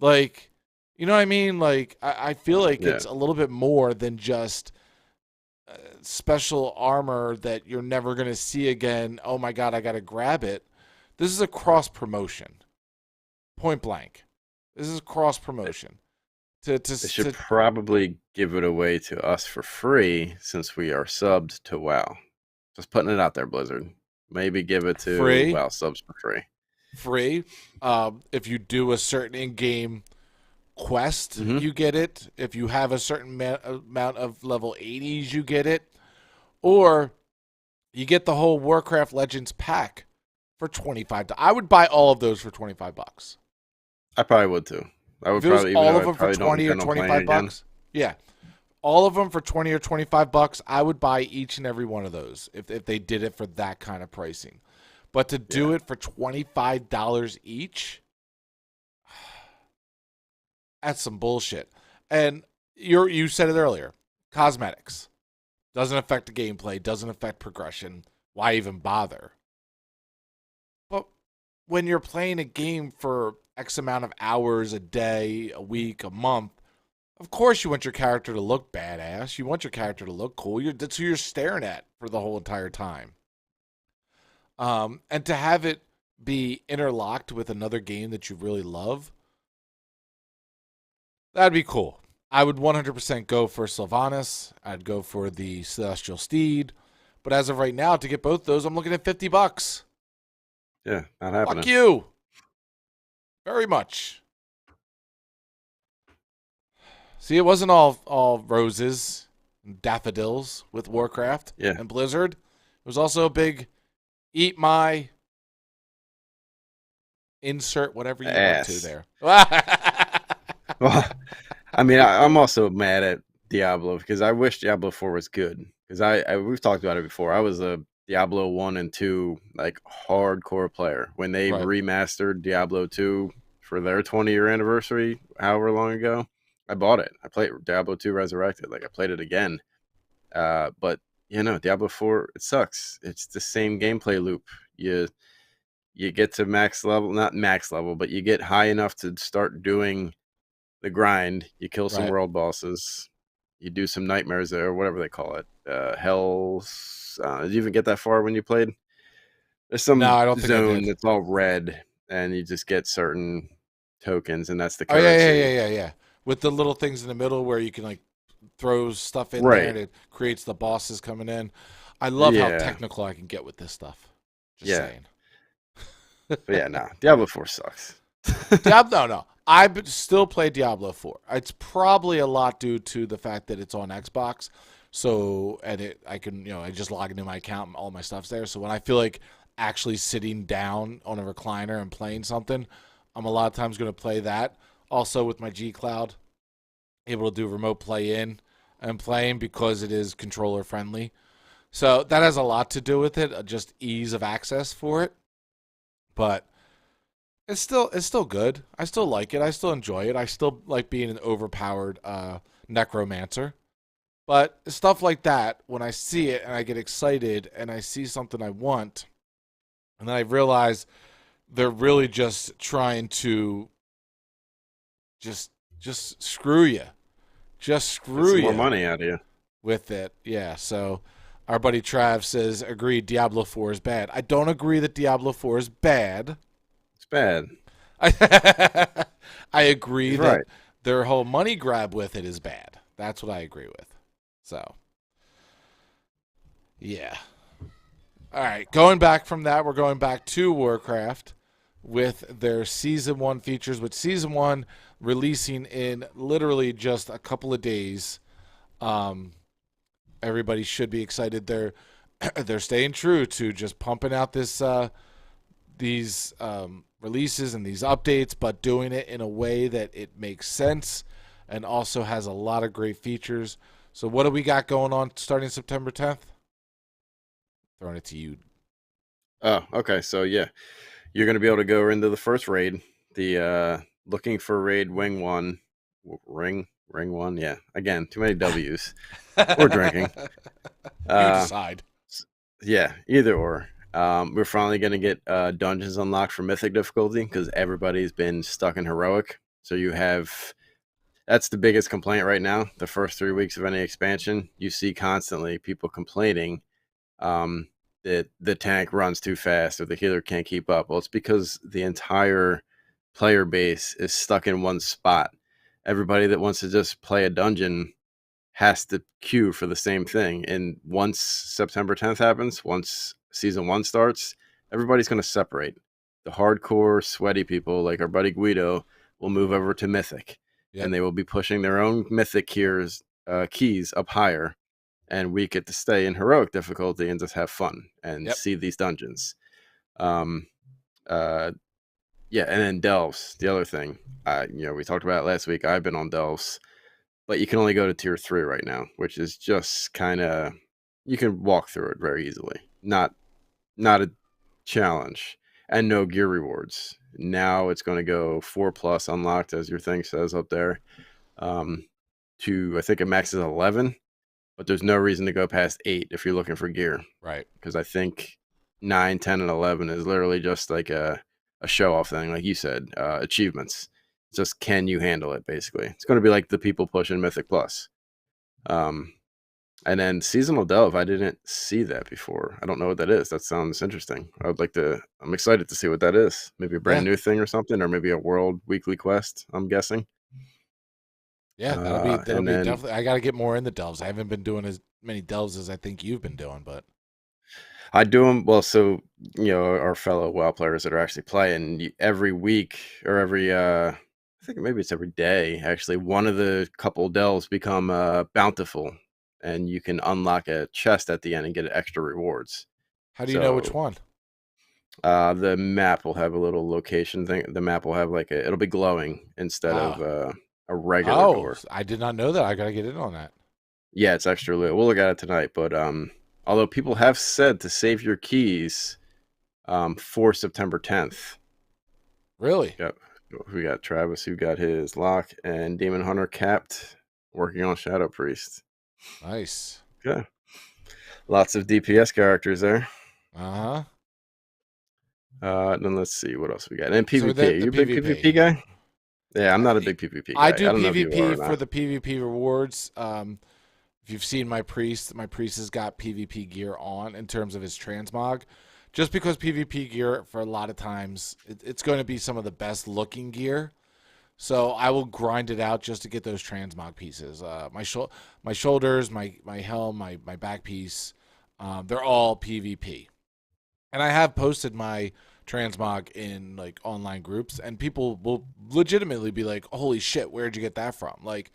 Like, you know what I mean? Like, I feel like Yeah. it's a little bit more than just special armor that you're never going to see again. Oh my God, I got to grab it. This is a cross promotion. Point blank. This is cross promotion. They should probably give it away to us for free since we are subbed to WoW. Just putting it out there, Blizzard. Maybe give it to Free? WoW subs for free. free. If you do a certain in-game quest, Mhm. you get it. If you have a certain amount of level 80s, you get it. Or you get the whole Warcraft Legends pack for $25. I would buy all of those for $25. I probably would too. I would If it was probably even all though of I them for probably don't 20 or intend on playing 25 again. bucks. Yeah. All of them for 20 or 25 bucks, I would buy each and every one of those if they did it for that kind of pricing. But to do it for $25 each, that's some bullshit. And you said it earlier. Cosmetics. Doesn't affect the gameplay, doesn't affect progression. Why even bother? But when you're playing a game for X amount of hours a day, a week, a month, of course you want your character to look badass. You want your character to look cool. That's who you're staring at for the whole entire time. And to have it be interlocked with another game that you really love, that'd be cool. I would 100% go for Sylvanas. I'd go for the Celestial Steed. But as of right now, to get both those, I'm looking at $50. Yeah, not happening. Fuck you. Very much. See, it wasn't all roses and daffodils with Warcraft and Blizzard. It was also a big eat my insert whatever you want to there. Well, I mean, I'm also mad at Diablo because I wish Diablo 4 was good. Because we've talked about it before. I was a Diablo 1 and 2 like hardcore player when they remastered Diablo 2 for their 20-year anniversary, however long ago. I bought it. I played Diablo 2 Resurrected. Like I played it again. But Diablo 4, it sucks. It's the same gameplay loop. You get to max level, not max level, but you get high enough to start doing the grind. You kill some world bosses. You do some nightmares there, or whatever they call it. Hells. Did you even get that far when you played? There's some zone that's all red, and you just get certain tokens, and that's the currency. Oh, yeah. With the little things in the middle where you can like throw stuff in there and it creates the bosses coming in. I love how technical I can get with this stuff. Just saying. But yeah, no. Diablo 4 sucks. No. I still play Diablo 4. It's probably a lot due to the fact that it's on Xbox. So, I can, I just log into my account and all my stuff's there. So when I feel like actually sitting down on a recliner and playing something, I'm a lot of times going to play that. Also with my G Cloud, able to do remote play in and playing because it is controller friendly. So that has a lot to do with it, just ease of access for it. But it's still good. I still like it. I still enjoy it. I still like being an overpowered necromancer. But stuff like that, when I see it and I get excited and I see something I want, and then I realize they're really just trying to just screw you. Just screw you. More money out of you. With it. Yeah, so our buddy Trav says, agreed, Diablo 4 is bad. I don't agree that Diablo 4 is bad. It's bad. I agree that their whole money grab with it is bad. That's what I agree with. So, yeah. All right, going back from that, we're going back to Warcraft with their Season 1 features, with Season 1 releasing in literally just a couple of days. Everybody should be excited. They're staying true to just pumping out these releases and these updates, but doing it in a way that it makes sense and also has a lot of great features. So what do we got going on starting September 10th? Throwing it to you. Oh, okay. So yeah, you're gonna be able to go into the first raid, the looking for raid wing one, ring one. Yeah, again, too many W's. Or drinking. You Uh, decide. yeah, either or. We're finally gonna get dungeons unlocked for mythic difficulty because everybody's been stuck in heroic. So you have that's the biggest complaint right now. The first 3 weeks of any expansion, you see constantly people complaining that the tank runs too fast or the healer can't keep up. Well, it's because the entire player base is stuck in one spot. Everybody that wants to just play a dungeon has to queue for the same thing. And once September 10th happens, once season one starts, everybody's going to separate. The hardcore, sweaty people, like our buddy Guido, will move over to Mythic, Yep. and they will be pushing their own Mythic keys up higher. And we get to stay in heroic difficulty and just have fun and Yep. see these dungeons. Um, yeah, and then delves. The other thing, we talked about it last week. I've been on delves, but you can only go to tier 3 right now, which is just kind of you can walk through it very easily. Not a challenge, and no gear rewards. Now it's going to go 4+ unlocked, as your thing says up there, to I think it maxes 11, but there's no reason to go past 8 if you're looking for gear, Right. because I think 9, 10, and 11 is literally just like a show off thing, like you said, achievements. Just can you handle it? Basically, it's going to be like the people pushing Mythic Plus. And then seasonal delve, I didn't see that before. I don't know what that is. That sounds interesting. I'm excited to see what that is. Maybe a brand new thing or something, or maybe a world weekly quest, I'm guessing. Yeah, that'll and be then definitely. I got to get more in the delves. I haven't been doing as many delves as I think you've been doing, but I do them well. So our fellow WoW players that are actually playing every week or I think maybe it's every day. Actually, one of the couple delves become bountiful, and you can unlock a chest at the end and get extra rewards. how do you know which So one? the map will have a little location thing. The map will have it'll be glowing instead of a regular door. I did not know that. I got to get in on that. Yeah, it's extra lit. We'll look at it tonight, but although people have said to save your keys for September 10th. Really? Yep. We got Travis who got his lock and Demon Hunter capped working on Shadow Priest. Nice. Yeah. Lots of DPS characters there. Uh-huh. Then let's see what else we got. And So PvP. the You a big PvP guy? Yeah, I'm not a big PvP guy. I do don't know if you are or PvP not. for the PvP rewards. If you've seen my priest has got PvP gear on in terms of his transmog. Just because PvP gear, for a lot of times, it's going to be some of the best looking gear. So I will grind it out just to get those transmog pieces. My shoulders, my helm, my back piece, they're all PvP. And I have posted my transmog in like online groups, and people will legitimately be like, "Holy shit, where'd you get that from?" Like,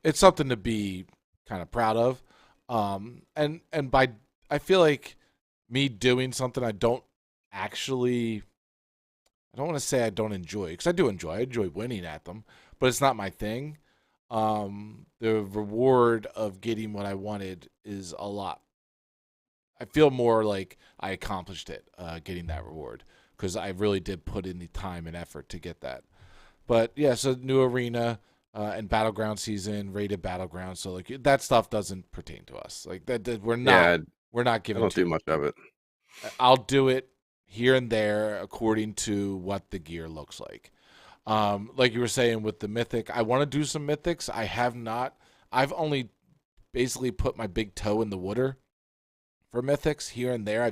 it's something to be kind of proud of. And by I feel like me doing something I don't want to say I don't enjoy, because I do enjoy. I enjoy winning at them, but it's not my thing. The reward of getting what I wanted is a lot. I feel more like I accomplished it, getting that reward, because I really did put in the time and effort to get that. But yeah, so new arena and battleground season, rated battleground. So like that stuff doesn't pertain to us. Like that we're not I giving. don't do much of it. I'll do it here and there according to what the gear looks like. Like you were saying with the mythic, I want to do some mythics. I have not. I've only basically put my big toe in the water for mythics here and there.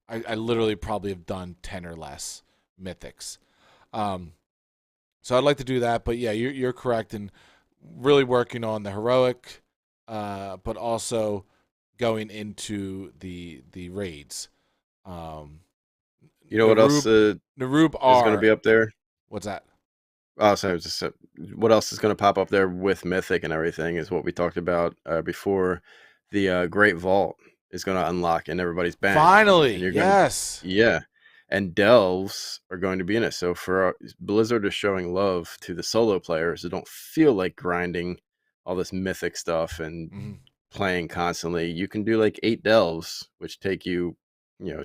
I literally probably have done 10 or less mythics. So I'd like to do that, but yeah, you're correct in really working on the heroic, but also going into the raids. You know what else Narub is going to be up there? What's that? Oh, sorry. What else is going to pop up there with Mythic and everything is what we talked about before. The Great Vault is going to unlock in everybody's bank. Finally, and yes. Yeah. and delves are going to be in it. So Blizzard is showing love to the solo players who don't feel like grinding all this mythic stuff and playing constantly. You can do like 8 delves, which take you,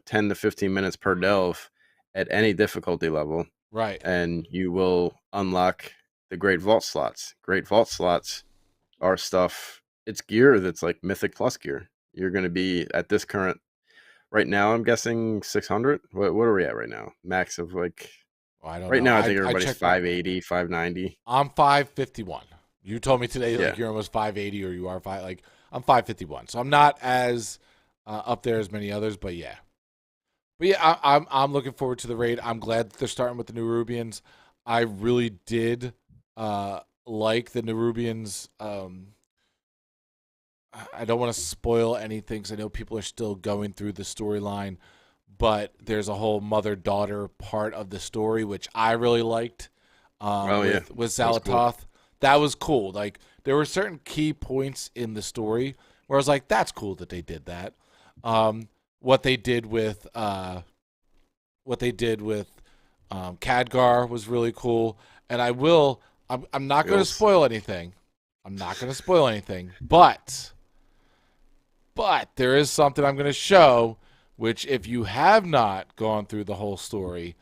10 to 15 minutes per delve at any difficulty level. Right. And you will unlock the Great Vault slots. Great Vault slots are stuff, it's gear that's like Mythic Plus gear. You're going to be at this current, right now, I'm guessing 600. What are we at right now? Max of like, I don't right know. now, I think everybody's checked 580, 590. I'm 551. You told me today Yeah. like you're almost 580 or you are I'm 551. So I'm not as up there as many others, but yeah. But yeah, I'm looking forward to the raid. I'm glad that they're starting with the Nerubians. I really did like the Nerubians. I don't want to spoil anything because I know people are still going through the storyline, but there's a whole mother-daughter part of the story which I really liked. With Zalatoth. That was cool. Like there were certain key points in the story where I was like, "That's cool that they did that." What they did with Khadgar was really cool, and I'm not going to spoil anything. But there is something I'm going to show, which if you have not gone through the whole story,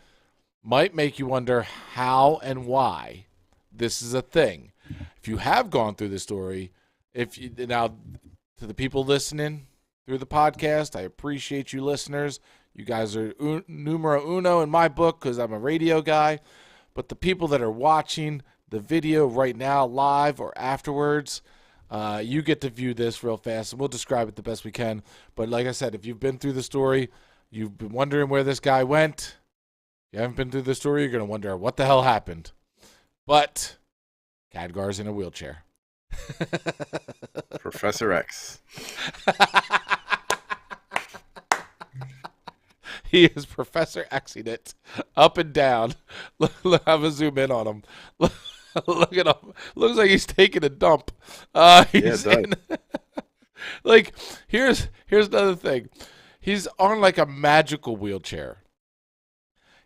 might make you wonder how and why this is a thing. If you have gone through the story, now to the people listening through the podcast, I appreciate you listeners. You guys are numero uno in my book because I'm a radio guy. But the people that are watching the video right now, live or afterwards, you get to view this real fast, and we'll describe it the best we can. But like I said, if you've been through the story, you've been wondering where this guy went. If you haven't been through the story, you're going to wonder what the hell happened. But Khadgar's in a wheelchair. Professor X. He is Professor Xing it up and down. Look, I'm gonna zoom in on him. Look at him. Looks like he's taking a dump. He's like, here's another thing. He's on like a magical wheelchair.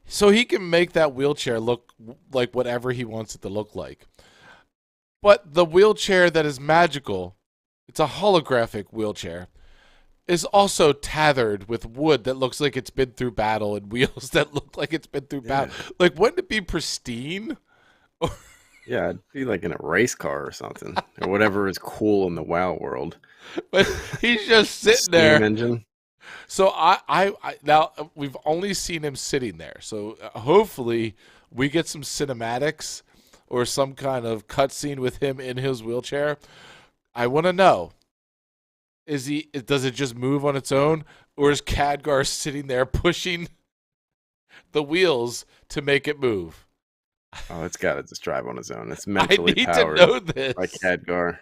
So he can make that wheelchair look like whatever he wants it to look like. But the wheelchair that is magical, it's a holographic wheelchair, is also tethered with wood that looks like it's been through battle and wheels that look like it's been through battle. Like, wouldn't it be pristine? Yeah, it'd be like in a race car or something, or whatever is cool in the WoW world. But he's just sitting Steam there. engine. So I now we've only seen him sitting there. So hopefully we get some cinematics or some kind of cutscene with him in his wheelchair. I want to know. Does it just move on its own, or is Khadgar sitting there pushing the wheels to make it move? Oh, it's got to just drive on its own. It's mentally I need powered to know this. by Khadgar.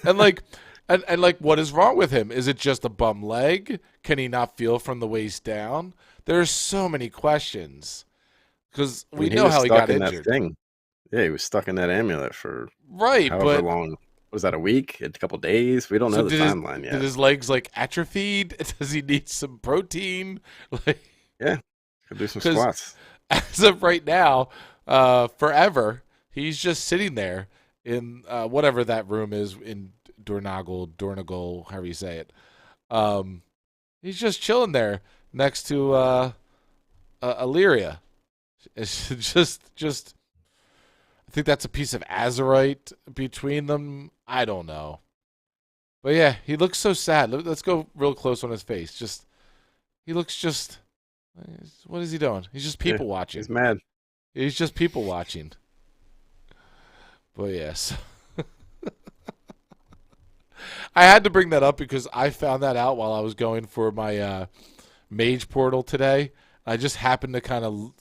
And like, and like, what is wrong with him? Is it just a bum leg? Can he not feel from the waist down? There's so many questions because we know how he got injured. That thing. Yeah, he was stuck in that amulet for however long. Was that a week? A couple days? We don't know the timeline yet. Did his legs like atrophied? Does he need some protein? Like, yeah, could do some squats. As of right now, forever, he's just sitting there in whatever that room is in Dornagle, however you say it. He's just chilling there next to Illyria. It's just. I think that's a piece of azurite between them. I don't know. But yeah, he looks so sad. Let's go real close on his face. He looks just. What is he doing? He's just people watching. He's mad. He's just people watching. But yes. I had to bring that up because I found that out while I was going for my mage portal today. I just happened to kind of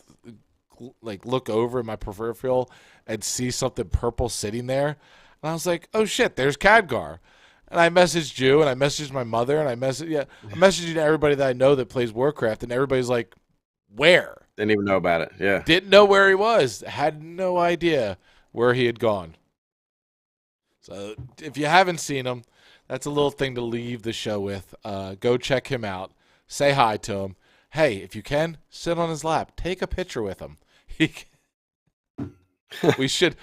like look over in my peripheral and see something purple sitting there, and I was like, "Oh shit, there's Khadgar." And I messaged you, and I messaged my mother, and I'm messaging everybody that I know that plays Warcraft, and everybody's like, "Where?" Didn't even know about it. Yeah, didn't know where he was. Had no idea where he had gone. So if you haven't seen him, that's a little thing to leave the show with. Go check him out. Say hi to him. Hey, if you can, sit on his lap. Take a picture with him. We should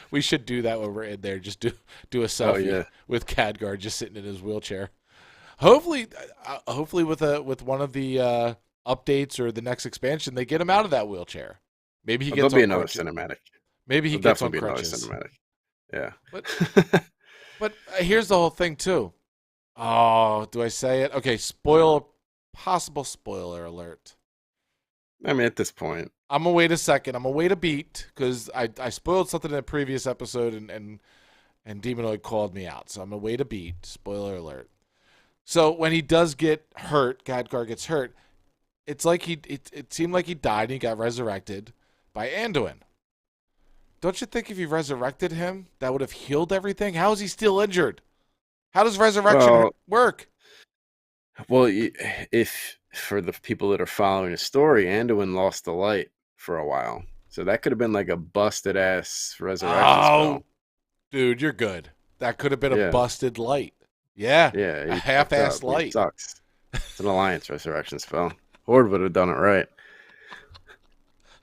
do that when we're in there. Just do a selfie with Khadgar just sitting in his wheelchair. Hopefully with one of the updates or the next expansion, they get him out of that wheelchair. Maybe he gets. There'll be another cinematic. Maybe he gets on crutches. Another cinematic. Yeah. But here's the whole thing too. Oh, do I say it? Okay, possible spoiler alert. I mean, at this point, I'm gonna wait a second. I'm gonna wait a beat because I spoiled something in a previous episode and Demonoid called me out. So I'm gonna wait a beat. Spoiler alert. So when he does get hurt, Khadgar gets hurt. It's like it seemed like he died and he got resurrected by Anduin. Don't you think if you resurrected him, that would have healed everything? How is he still injured? How does resurrection work? Well, if for the people that are following the story, Anduin lost the light for a while. So that could have been like a busted ass resurrection spell. Dude, you're good. That could have been a busted light. Yeah. Yeah. A half-assed light. It sucks. It's an alliance resurrection spell. Horde would have done it right.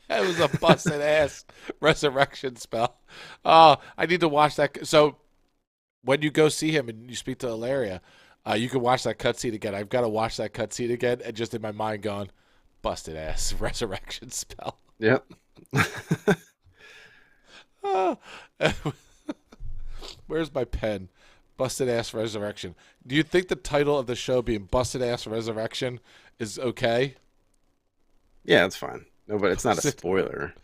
That was a busted ass resurrection spell. Oh, I need to watch that. So when you go see him and you speak to Ilaria, you can watch that cutscene again. I've got to watch that cutscene again and just in my mind going, busted ass resurrection spell. Yep. Where's my pen? Busted ass resurrection. Do you think the title of the show being Busted Ass Resurrection is okay? Yeah, it's fine. No, but it's not a spoiler.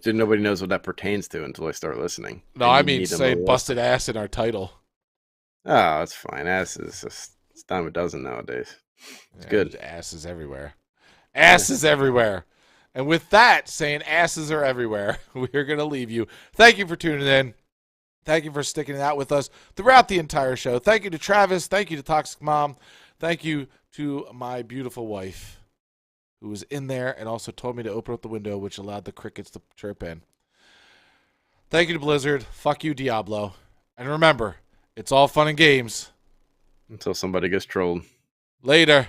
Nobody knows what that pertains to until they start listening. No, I mean saying busted ass in our title. Oh, it's fine. Ass is just, it's dime a dozen nowadays. It's good. Asses everywhere. Asses everywhere. And with that, saying asses are everywhere, we're going to leave you. Thank you for tuning in. Thank you for sticking it out with us throughout the entire show. Thank you to Travis. Thank you to Toxic Mom. Thank you to my beautiful wife who was in there and also told me to open up the window, which allowed the crickets to chirp in. Thank you to Blizzard. Fuck you, Diablo. And remember, it's all fun and games. Until somebody gets trolled. Later.